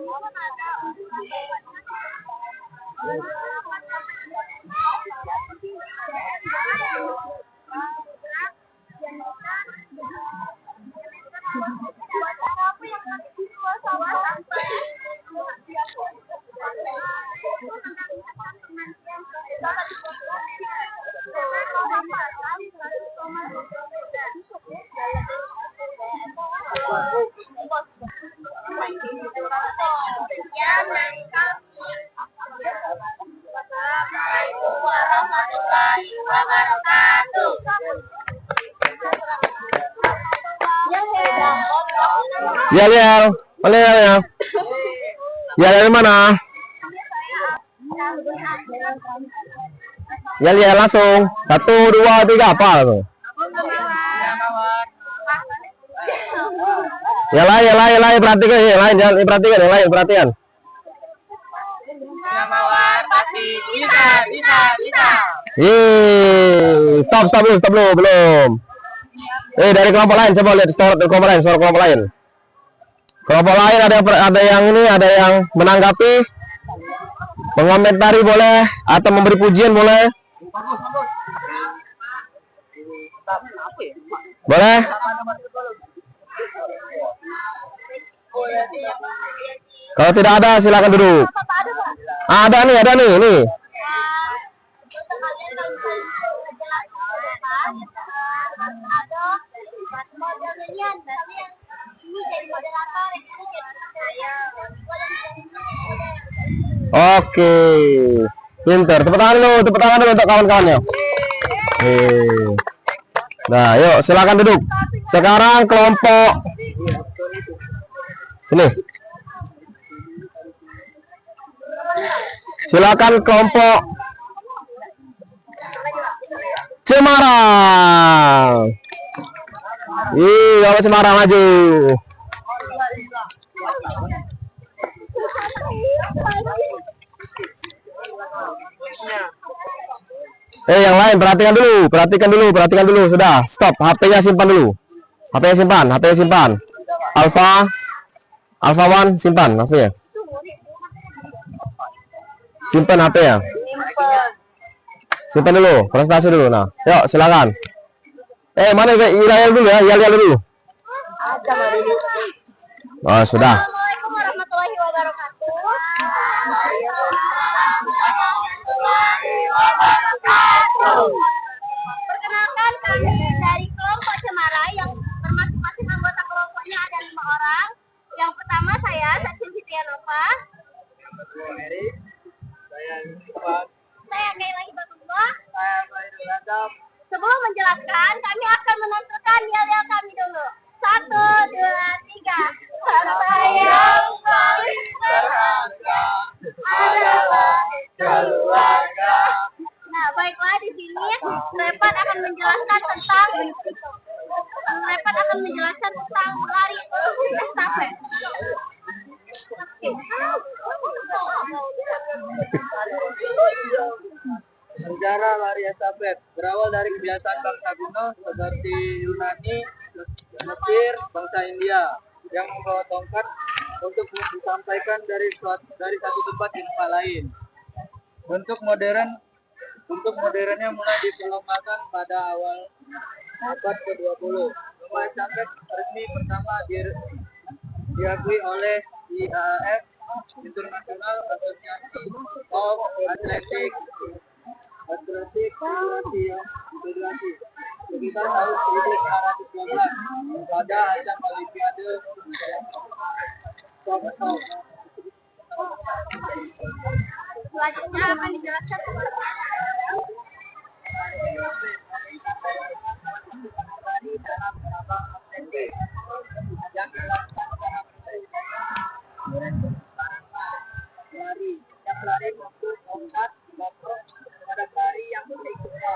warahmatullahi wabarakatuh. Ya, Liel. Mana ya? Ya, dari mana? Ya, Liel langsung. 1, 2, 3 apa tuh? Ya lain, perhatikan ya, lain jangan diperhatikan, yang lain perhatian. Stop dulu, belum. Dari kelompok lain, coba lihat suara kelompok lain. Kelompok lain ada yang menanggapi, mengomentari boleh, atau memberi pujian boleh. Boleh? Kalau tidak ada silakan duduk. Ada nih. Oke. Pinter. Tepuk tangan dulu untuk kawan-kawannya. Nah, yuk silakan duduk. Sekarang kelompok sini. Silakan kelompok Semarang. Kalau Semarang maju. Yang lain perhatikan dulu. Sudah, stop. HP-nya simpan dulu. HP-nya simpan. Alpha One simpan HP-nya. Simpan HP-nya. Simpan dulu, presentasi dulu. Nah, yuk silakan. Mana Yaliel dulu ya, Yaliel dulu. Oh, sudah. Assalamualaikum warahmatullahi wabarakatuh. Perkenalkan, kami dari kelompok Cemara yang bermasing-masing anggota kelompoknya ada 5 orang. Yang pertama saya, Satya Fitrianova. Saya Kaila Hibatullah. Sebelum menjelaskan, kami akan menampilkan yel-yel kami dulu. 1, 2, 3. Harta yang paling berharga adalah keluarga. Nah, baiklah, di sini Repat akan menjelaskan tentang lari estafet. Sejarah lari estafet berawal dari kebiasaan bangsa kuno seperti Yunani, Mesir, bangsa India yang membawa tongkat untuk disampaikan dari satu tempat ke tempat lain. Bentuk modernnya mulai dikembangkan pada awal abad ke-20. Lomba estafet resmi pertama diakui oleh IAAF, International Association of Athletics Federasi sekitar tahun 1912 pada ajang Olimpiade Tokyo. Selanjutnya akan dijelaskan yang dilakukan secara lari. Setiap pelari mempunyai tongkat Kelompok pada pelari yang berikutnya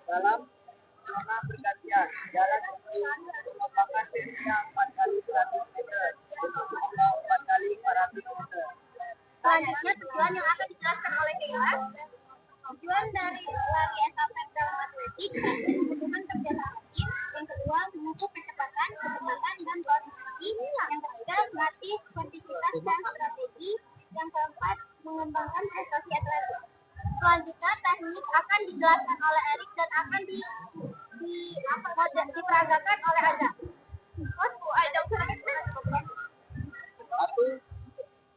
dalam zona pergantian jarak tempuh merupakan usia 4 kali 100 meter atau 4 kali 400 meter. Selanjutnya tujuan yang akan dijelaskan oleh Kayla. Tujuan dari lari estafet dalam atletik membutuhkan kerjasama tim. Yang kedua, mengukur kecepatan, dan koordinasi. Yang ketiga, melatih sportivitas dan strategi. Yang keempat, mengembangkan prestasi atletik. Selanjutnya, teknik akan dijelaskan oleh Erik dan akan diperagakan oleh Ada. Satu,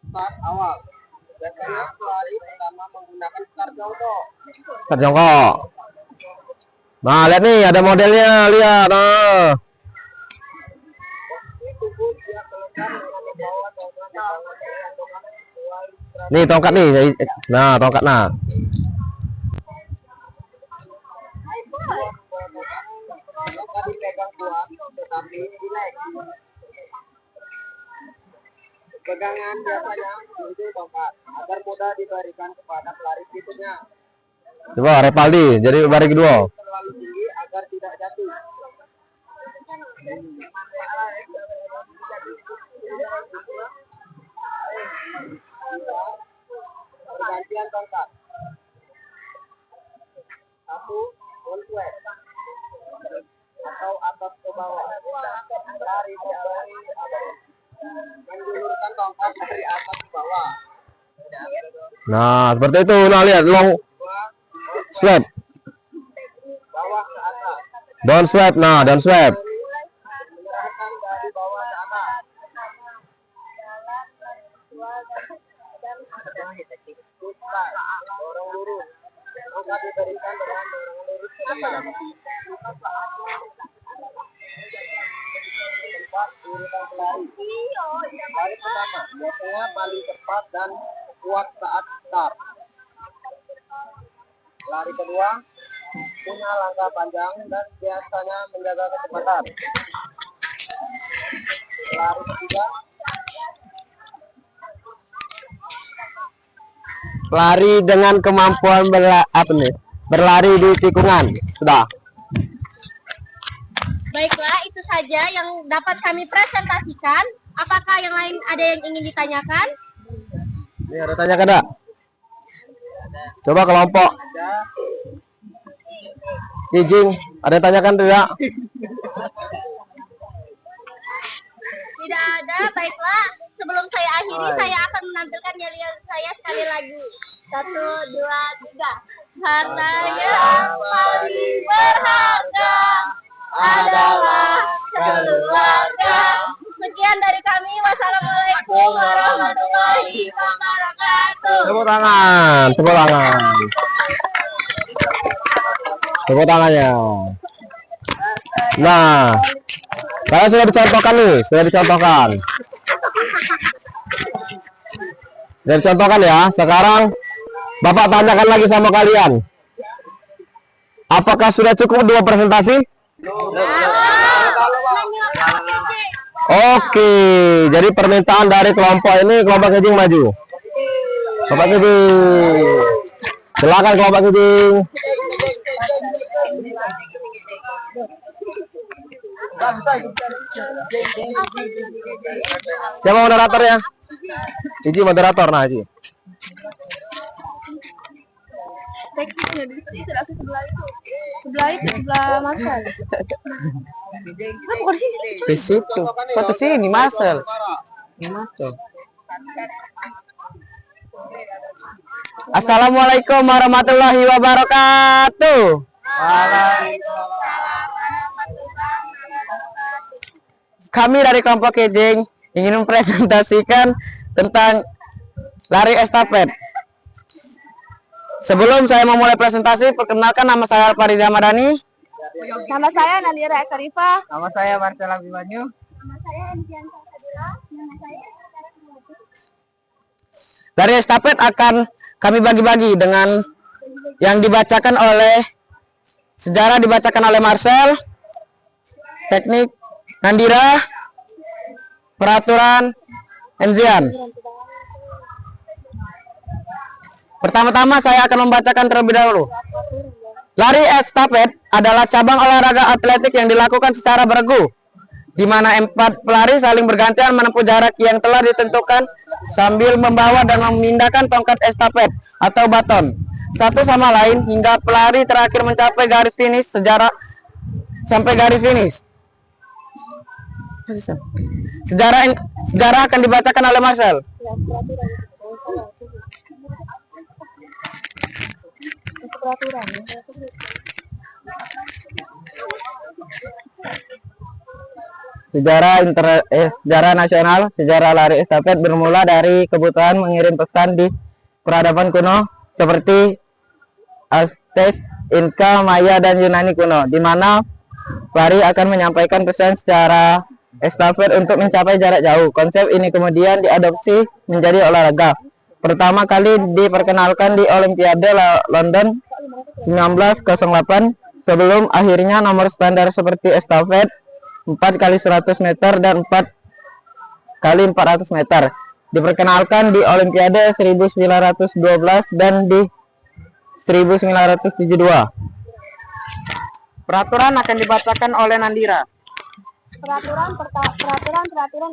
start awal. Biasanya pelari pertama menggunakan start jongkok. Terjongkok. Nah, lihat nih, ada modelnya, lihat. Nah. Posisi tubuh dia kelengkap dengan membawa tongkat di tangan kiri atau kanan sesuai strategi. Nih tongkat nih. Nah, tongkat nah. Tongkat dipegang kuat tetapi rileks. Pegangan biasanya untuk tongkat agar mudah diberikan kepada pelari berikutnya. Coba Repaldi, jadi baris kedua. Terlalu tinggi agar tidak jatuh. Pergantian tongkat. Satu, full sweep atau atas ke bawah. Lari memulai menjulurkan tongkat dari atas ke bawah. Nah, seperti itu. Nah, lihat long sweep, Bawah ke atas. down sweep. Nah, down sweep. Menyerahkan dari bawah ke atas. Dorong lurus. Tongkat diberikan dengan dorong lurus ke depan. Tempat urutan pelari. Lari pertama biasanya paling cepat dan kuat saat start. Lari kedua punya langkah panjang dan biasanya menjaga kecepatan. Lari ketiga Lari dengan kemampuan berlari di tikungan. Sudah. Baiklah, itu saja yang dapat kami presentasikan. Apakah yang lain ada yang ingin ditanyakan? Ini ada tanya kada? Coba kelompok Kijing, ada yang tanyakan tidak? Tidak ada. Baiklah, sebelum saya akhiri, saya akan menampilkan yel-yel saya sekali lagi. 1, 2, 3. Harta yang paling berharga adalah keluarga. Sekian dari kami. Wassalamualaikum warahmatullahi wabarakatuh. Tepuk tangan, tepuk tangan. Tepuk tangannya. Nah, saya sudah dicontohkan nih, sudah dicontohkan. Sudah dicontohkan ya. Sekarang Bapak tanyakan lagi sama kalian. Apakah sudah cukup 2 presentasi? Oke, jadi permintaan dari kelompok ini, kelompok Kijing maju. Kelompok Kijing. Silakan kelompok Kijing. Siapa moderatornya? Iji moderator, nah Iji. Sebelah Marcel. Di situ. Foto sini, Marcel. Assalamualaikum warahmatullahi wabarakatuh. Kami dari kelompok Kijing ingin mempresentasikan tentang lari estafet. Sebelum saya memulai presentasi, perkenalkan nama saya Fariza Madani. Nama saya Nalira Ekarifa. Nama saya Marcel Abimanyu. Nama saya Enjian Sadila. Nama saya Lari estafet akan kami bagi-bagi dengan yang dibacakan oleh sejarah dibacakan oleh Marcel, teknik Nandira, peraturan Enzian. Pertama-tama saya akan membacakan terlebih dahulu. Lari estafet adalah cabang olahraga atletik yang dilakukan secara beregu, di mana 4 pelari saling bergantian menempuh jarak yang telah ditentukan sambil membawa dan memindahkan tongkat estafet atau baton satu sama lain hingga pelari terakhir mencapai garis finish sampai garis finish. Sejarah akan dibacakan oleh Marcel. Sejarah nasional. Sejarah lari estafet bermula dari kebutuhan mengirim pesan di peradaban kuno seperti Aztec, Inka, Maya, dan Yunani kuno, di mana pelari akan menyampaikan pesan secara estafet untuk mencapai jarak jauh. Konsep ini kemudian diadopsi menjadi olahraga. Pertama kali diperkenalkan di Olimpiade London 1908 sebelum akhirnya nomor standar seperti estafet 4 kali 100 meter dan 4 kali 400 meter diperkenalkan di Olimpiade 1912 dan di 1972. Peraturan akan dibacakan oleh Nandira. Peraturan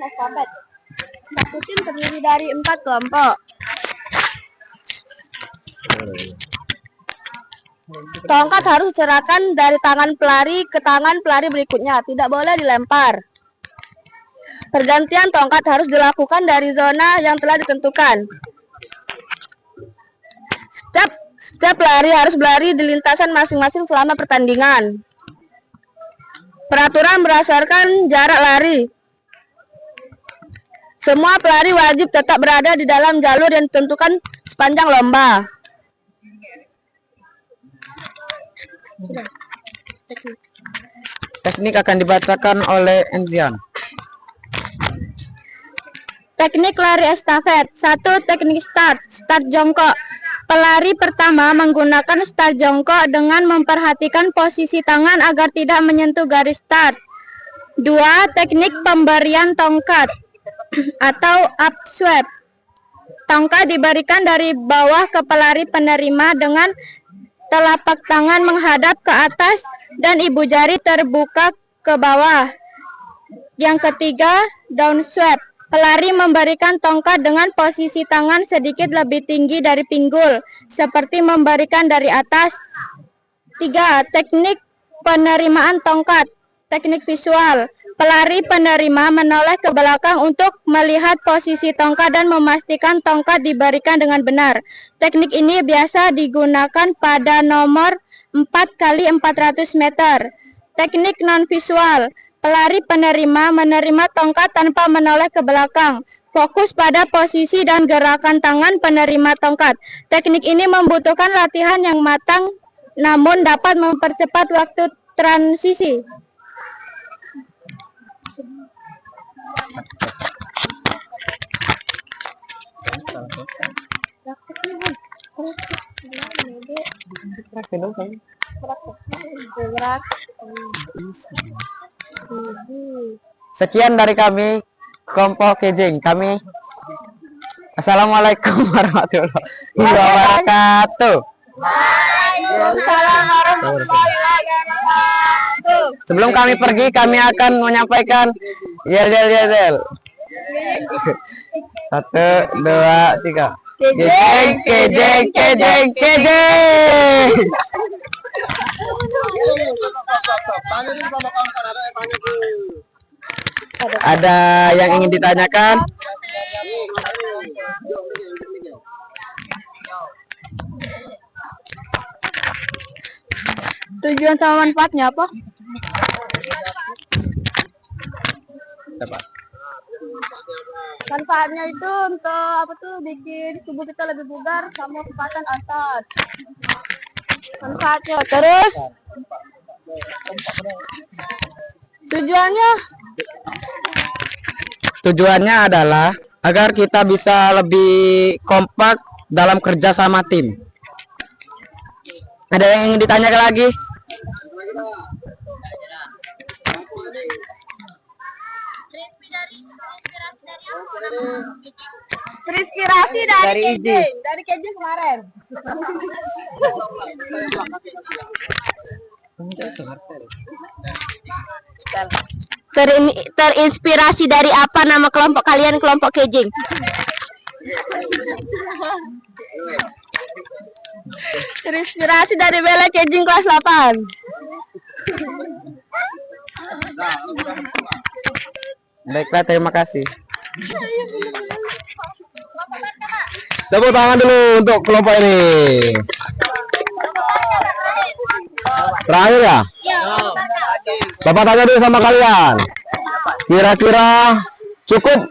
estafet. Satu tim terdiri dari 4 kelompok. Tongkat harus diserahkan dari tangan pelari ke tangan pelari berikutnya, tidak boleh dilempar. Pergantian tongkat harus dilakukan dari zona yang telah ditentukan. Setiap pelari harus berlari di lintasan masing-masing selama pertandingan. Peraturan berdasarkan jarak lari. Semua pelari wajib tetap berada di dalam jalur yang ditentukan sepanjang lomba. Teknik akan dibacakan oleh Enzian. Teknik lari estafet. 1. Teknik start. Start jongkok. Pelari pertama menggunakan start jongkok dengan memperhatikan posisi tangan agar tidak menyentuh garis start. 2. Teknik pemberian tongkat atau up sweep. Tongkat diberikan dari bawah ke pelari penerima dengan telapak tangan menghadap ke atas dan ibu jari terbuka ke bawah. Yang ketiga, down sweep. Pelari memberikan tongkat dengan posisi tangan sedikit lebih tinggi dari pinggul, seperti memberikan dari atas. 3. Teknik penerimaan tongkat. Teknik visual. Pelari penerima menoleh ke belakang untuk melihat posisi tongkat dan memastikan tongkat diberikan dengan benar. Teknik ini biasa digunakan pada nomor 4 kali 400 meter. Teknik non-visual. Pelari penerima menerima tongkat tanpa menoleh ke belakang. Fokus pada posisi dan gerakan tangan penerima tongkat. Teknik ini membutuhkan latihan yang matang, namun dapat mempercepat waktu transisi. Sekian dari kami, kelompok Kejeng. Kami Assalamualaikum warahmatullahi wabarakatuh. Waalaikumsalam warahmatullahi wabarakatuh. Sebelum kami pergi, kami akan menyampaikan yel. 1, 2, 3. Kejeng. Ada yang ingin ditanyakan? Tujuan sama manfaatnya apa? Manfaatnya itu untuk bikin tubuh kita lebih bugar sama kekuatan otot. Manfaatnya terus Tujuannya adalah agar kita bisa lebih kompak dalam kerja sama tim. Ada yang ingin ditanyakan lagi? Terinspirasi dari Kejing. Dari Kejing kemarin. Terinspirasi dari apa nama kelompok kalian, kelompok Kejing? Terinspirasi dari Bella Kejing kelas 8. Baiklah, terima kasih. Tepuk tangan dulu untuk kelompok ini. Terakhir ya, Bapak tanya dulu sama kalian. Kira-kira cukup?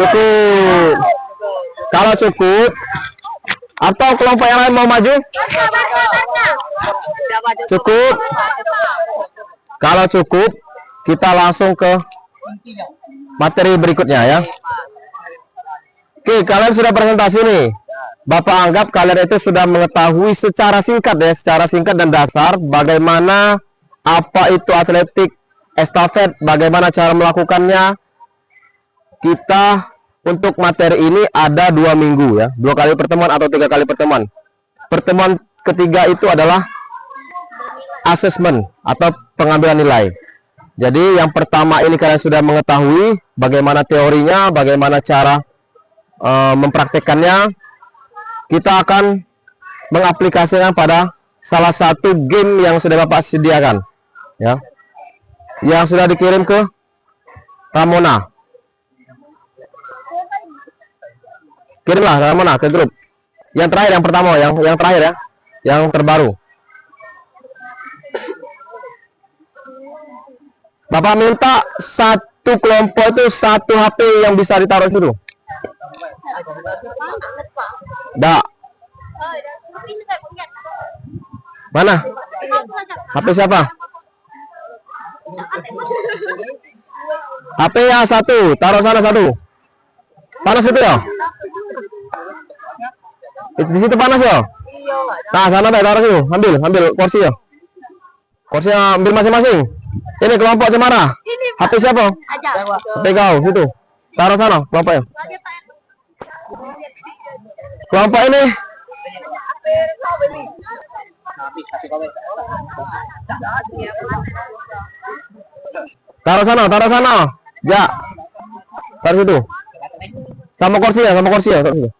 Cukup. Kalau cukup, atau kelompok yang lain mau maju? Cukup. Kalau cukup, kita langsung ke materi berikutnya ya. Oke, kalian sudah presentasi nih. Bapak anggap kalian itu sudah mengetahui secara singkat ya, secara singkat dan dasar bagaimana apa itu atletik estafet, bagaimana cara melakukannya. Kita untuk materi ini ada 2 minggu ya, 2 kali pertemuan atau 3 kali pertemuan. Pertemuan ketiga itu adalah asesmen atau pengambilan nilai. Jadi yang pertama ini kalian sudah mengetahui bagaimana teorinya, bagaimana cara mempraktekannya. Kita akan mengaplikasikan pada salah satu game yang sudah Bapak sediakan ya, yang sudah dikirim ke Ramona. Kirimlah Ramona ke grup. Yang terakhir, yang pertama, yang terakhir ya, yang terbaru. Bapak minta satu kelompok itu 1 HP yang bisa ditaruh situ. Dak. Mana? HP siapa? HP yang 1, taruh sana 1. Panas itu ya? Di situ panas ya? Nah, sana deh, taruh situ. Ambil kursi ya. Kursi ambil masing-masing. Ini kelompok Cemara. HP siapa? HP kau situ. Taruh sana kelompoknya. Kelompok ini. Taruh sana. Ya. Taruh situ. Sama kursi ya, taruh situ.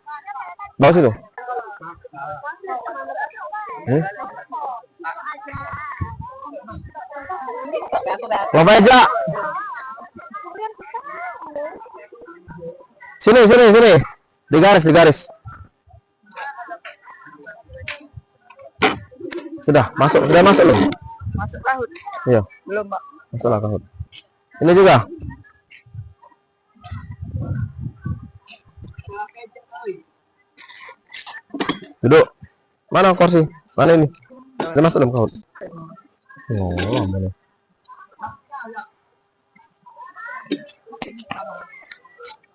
Bawa situ. Kelompok aja. Sini. Di garis. Sudah masuk loh. Masuk kahut. Iya. Belum, Pak. Masuklah kahut. Ini juga. Duduk. Mana kursi? Mana ini? Udah masuk dalam kahut. Oh, mana?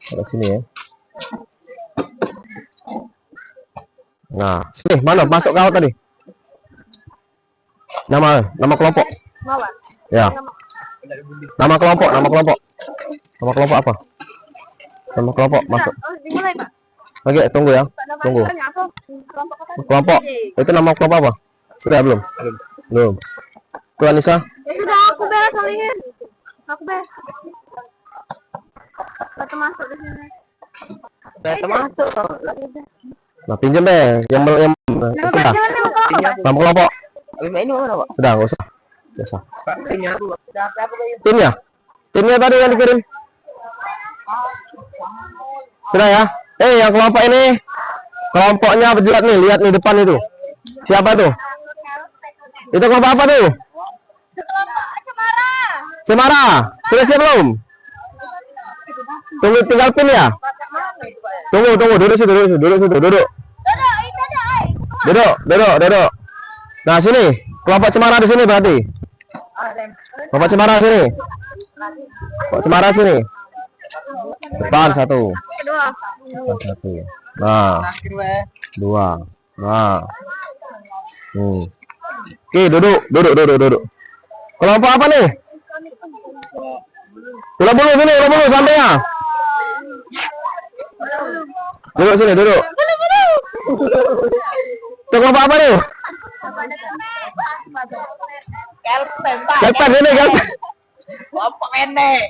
Taruh sini ya. Nah, sini mana masuk kahut tadi? Nama kelompok. Ya. Nama kelompok apa? Nama kelompok masuk. Dimulai, Pak. Oke, tunggu ya. Tunggu. Kelompok. Itu nama kelompok apa? Sudah belum? Belum. Tuh Anissa. Ya sudah, aku beres kalian. Aku beres. Satu masuk di sini. Masuk. Nah, pinjam deh. Yang itu dah. Nama kelompok. Ini mana, Pak? Sudah, nggak usah. Nggak usah. Timnya. Timnya tadi yang dikirim. Sudah ya. Yang kelompok ini. Kelompoknya berjelat nih. Lihat nih depan itu. Siapa tuh? Itu kelompok apa tuh? Cemara. Sudah siap belum? Tunggu, tinggal pin ya. Tunggu. Duduk situ. Duduk. Nah, sini. Kelompok Cemara di sini berarti. Kelompok Cemara sini. Kelompok Cemara sini. Depan 1. Depan 1. Nah. 2. Nah. Oke, duduk. Kelompok apa nih? Ulah bulu santai ya. Duduk sini, duduk. Tunggu apa nih? Kelpen, Pak. Kelpen sini, kelpen. Kelompok pendek.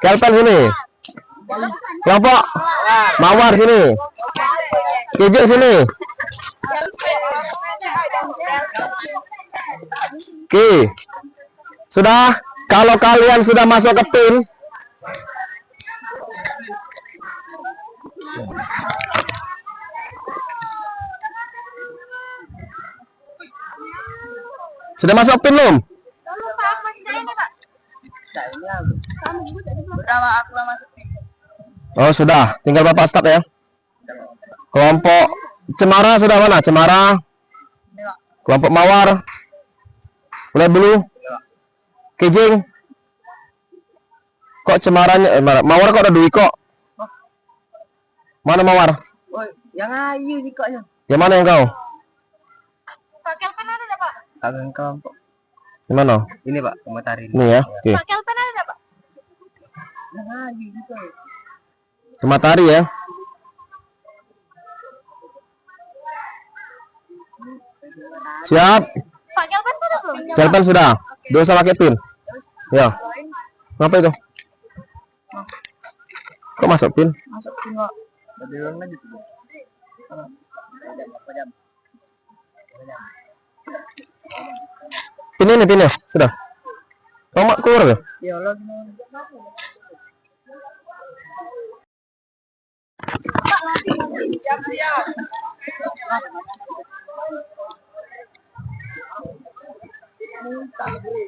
Kelpen sini. Kelompok mawar sini. Kijing sini. Oke. Sudah, kalau kalian sudah masuk ke tim, sudah masuk tim belum? Berapa aku masuk? Oh sudah, tinggal Bapak start ya. Kelompok Cemara sudah mana? Cemara. Kelompok Mawar. Mulai dulu. Kijing. Kok Cemaranya? Mawar kok ada Dwi kok? Mana Mawar? Oh, yang ayu nih koknya. Yang mana yang kau? Pak Kelpen ada, Pak? Kalian kelompok. Yang mana? Ini Pak, komentar ini. Ini ya. Oke. Pak Kelpen ada, Pak? Yang ayu gitu. Ke Matahari ya. Siap. Pak Kelpen sudah belum? Kelpen sudah. Dua sama Kevin. Ya. Ngapa itu? Kok masuk pin? Masuk sini Pak. Tadi orang aja tuh. Pin ini pinnya sudah. Kau keluar ya? Ya Allah.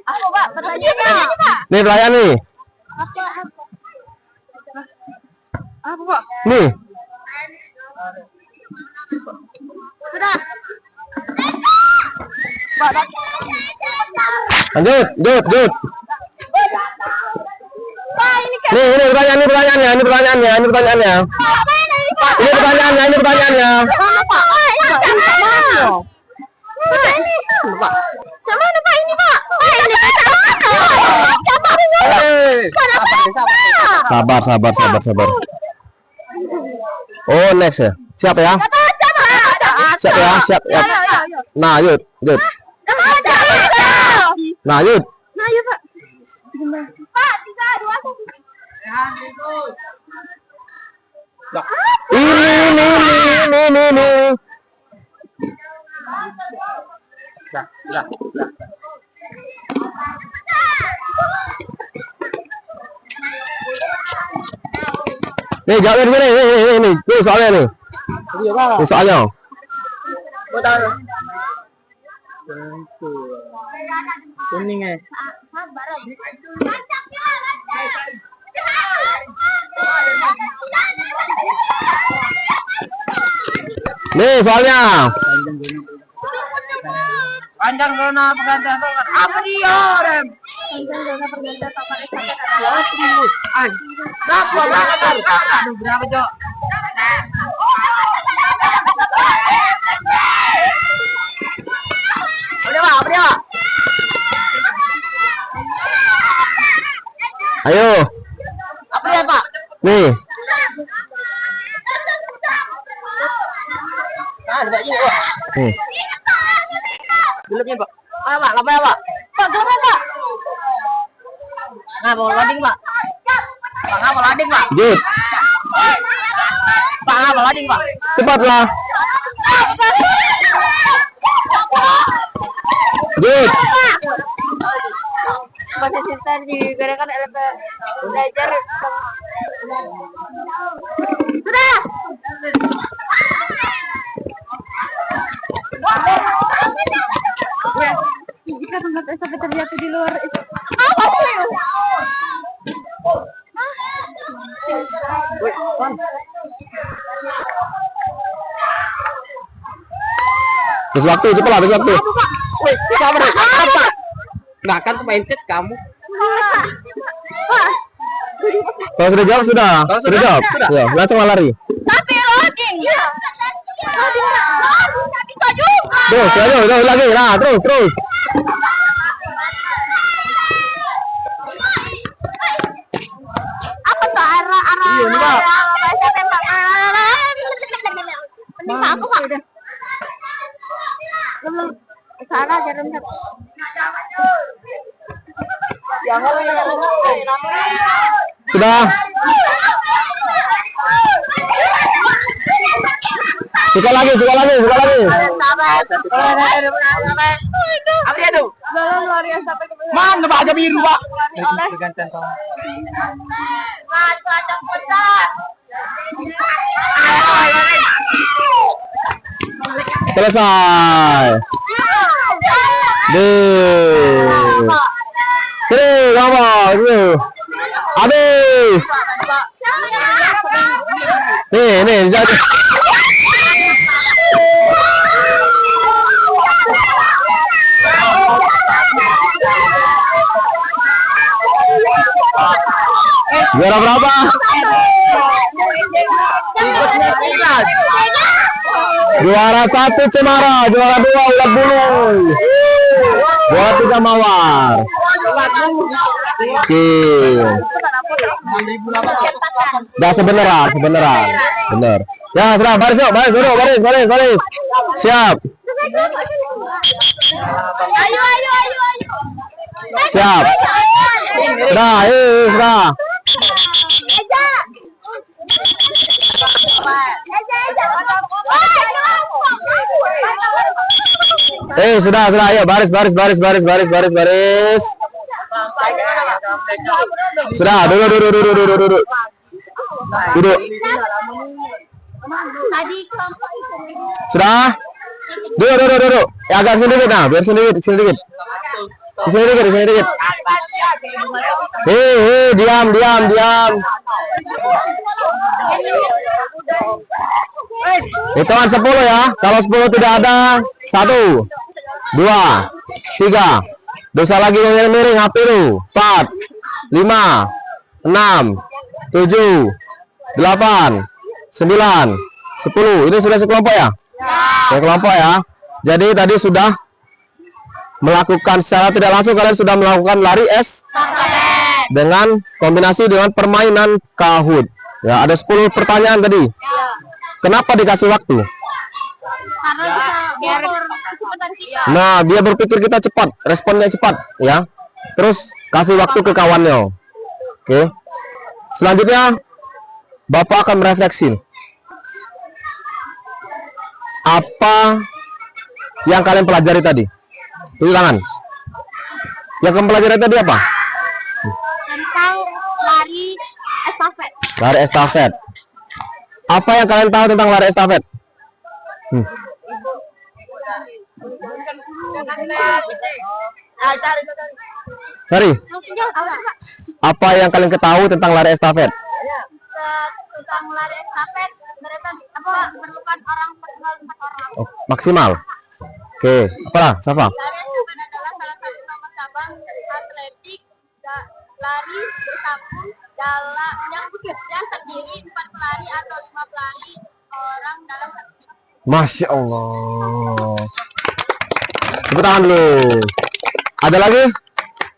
Aku, Pak, pertanyaannya, Pak. Nih pelayan nih. Apa Pak? Nih. Sudah. Lanjut, lanjut. Pak, ini kan. Nih, ini pertanyaannya. Apa ini, Pak? Ini pertanyaannya. Mana, Pak? Ini Pak. Sama mana, Pak? Ini, Pak. Ini Sabar. Oh, next ya. Siap ya? Siap ya. Nah, yuk. Nah, yuk. Pak. 3, 2, 1. Ini. Nih, jawab di sini. Nih. Ini soalnya nih. Ini soalnya. Kuning ya. Nih, soalnya. Panjang zona pergantian token. Apa dia, Rem? Berapa, Cok? Udah, Pak. Ayo. Apa dia, Pak? Nih. Nah, ada baju, Pak. Belumnya, Pak. Apa, Pak? Apa ya, Pak? Pak, gimana, Pak? Nggak mau loading, Pak. Pak, nggak mau loading, Pak. Jut. Pak, nggak mau loading, Pak. Cepatlah. Jut. Konsisten digunakan belajar. Sudah. Jika tempat sampai terjatuh di luar itu apa sih? Habis waktu, cepatlah, habis waktu. Wih, siapa nih? Apa? Nggak kan kemencet kamu. Pak. Kalau sudah jawab sudah. Sudah jawab. Ya, langsung lari. Tapi loading. Ya. Loading. Tapi bisa juga. Terus, lagi. Nah, terus. Apa tuh arah Iya, nih, Pak. bahasa Mana jarumnya? Sudah. Suka lagi. Apa itu? Mana Pak biru Pak? Gantian Tom. Selesai. Kamu. Habis. Nih, jadi. Juara berapa? Juara 1 Cemara, juara 2 Ulat Bulu, juara 3 Mawar. Oke. Dah sebeneran. Bener. Ya, sudah baris yuk, baris. Siap. Ayo. Siap. Sudah. Sudah, ayo baris. Sudah, duduk. Tadi kelompok itu. Sudah. Duduk. Ya, agak sedikit nah, biar sedikit. Sedikit. Diam. Hitungan 10 ya. Kalau 10 tidak ada, 1, 2, 3. Dosa lagi miring HP lu. 4, 5, 6, 7, 8, 9, 10. Ini sudah sekelompok ya? Sekelompok ya. Jadi tadi sudah melakukan secara tidak langsung, kalian sudah melakukan lari dengan kombinasi dengan permainan Kahoot. Ya, ada 10 pertanyaan tadi. Kenapa dikasih waktu? Karena biar kecepatan kita. Nah, biar berpikir kita cepat, responnya cepat, ya. Terus kasih waktu ke kawannya. Oke. Selanjutnya, Bapak akan merefleksi. Apa yang kalian pelajari tadi? Tulis tangan. Yang kalian pelajari tadi apa? Tentang lari estafet. Lari estafet. Apa yang kalian tahu tentang lari estafet? Sorry. Apa yang kalian ketahui tentang lari estafet? Tentang lari estafet, mereka memerlukan orang maksimal 4 orang. Oh, maksimal. Oke. Apalah? Siapa? Lari estafet adalah salah satu nomor cabang atletik lari bersambung yang terdiri 4 pelari atau 5 pelari orang dalam satu tim. Masya Allah. Tepuk tangan dulu. Ada lagi?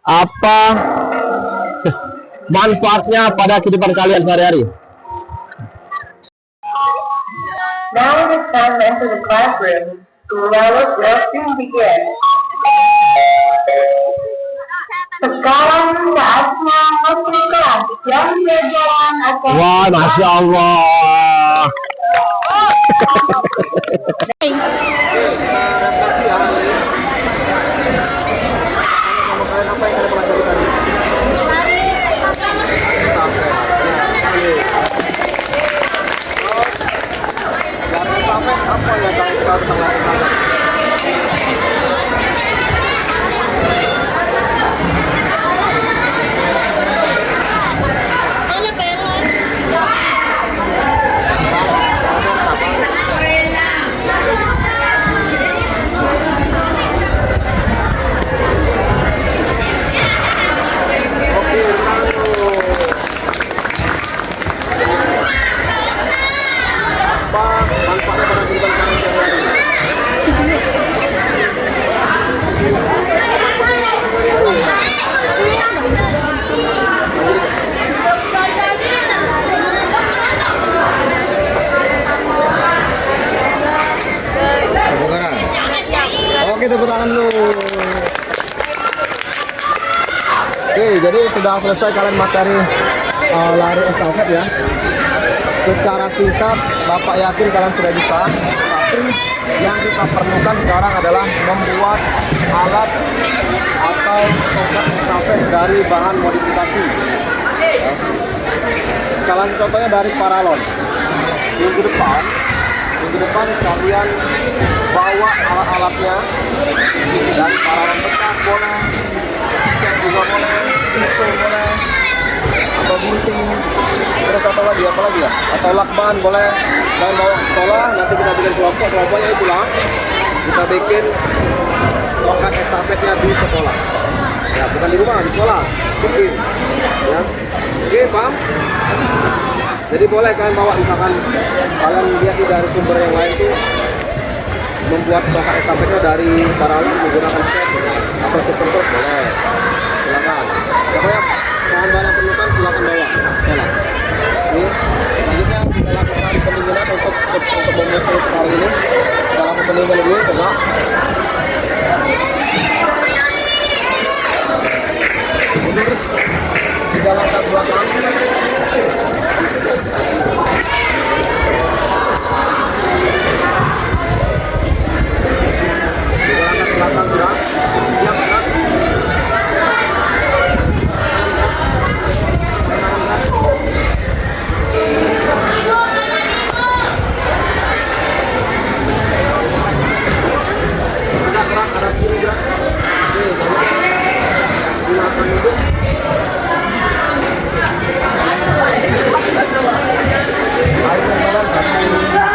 Apa manfaatnya pada kehidupan kalian sehari-hari? Now it is time to enter the classroom. School hours will soon begin. Sekarang saatnya masuk kelas. Jam pelajaran akan... Wah, Masya Allah. Oke, tepuk tangan lu. jadi sudah selesai kalian materi lari estafet ya. Secara singkat, Bapak yakin kalian sudah bisa. Tapi yang kita perlukan sekarang adalah membuat alat atau tongkat estafet dari bahan modifikasi. Ya. Salah satu contohnya dari paralon. Minggu depan kalian bawa alat-alatnya dari paralon bekas boleh, cat juga boleh, pisau boleh, atau gunting, terus atau lagi apa lagi ya, atau lakban boleh. Kalian bawa ke sekolah, nanti kita bikin kelompoknya itulah kita bikin tongkat estafetnya di sekolah. Ya, bukan di rumah, di sekolah. Bikin. Ya. Oke, paham? Jadi boleh kalian bawa, misalkan kalian lihat dari sumber yang lain tuh membuat tongkat estafetnya dari paralon menggunakan cat atau cat semprot boleh. Silakan. Pokoknya bahan-bahan yang perlukan silakan bawa ke sekolah. Oke. Selanjutnya kita lakukan pendinginan untuk membuat hari ini. Kita lakukan pendinginan dulu, coba. Tiga langkah belakang. Belakang sudah. Siap, gerak. Sudah gerak, ada kiri gerak. Oke, silakan duduk. Ayo jalan 1, 2,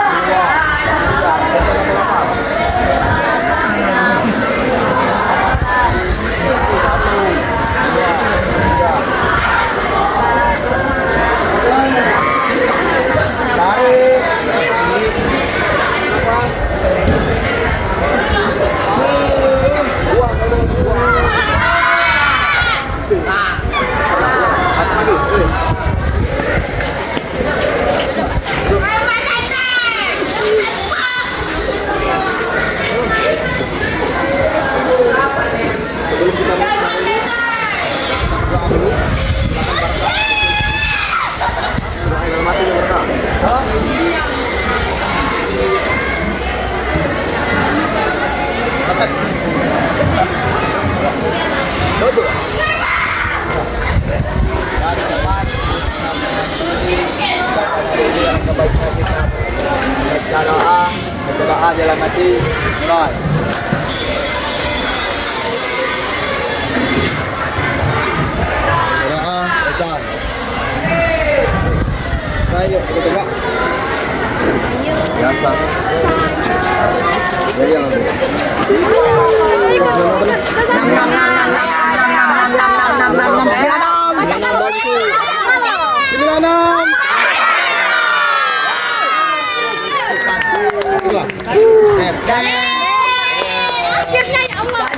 doa jalan mati mulai. Doa baca. Ayo kita coba. Biasa. Jadi yang Akhirnya ya Allah.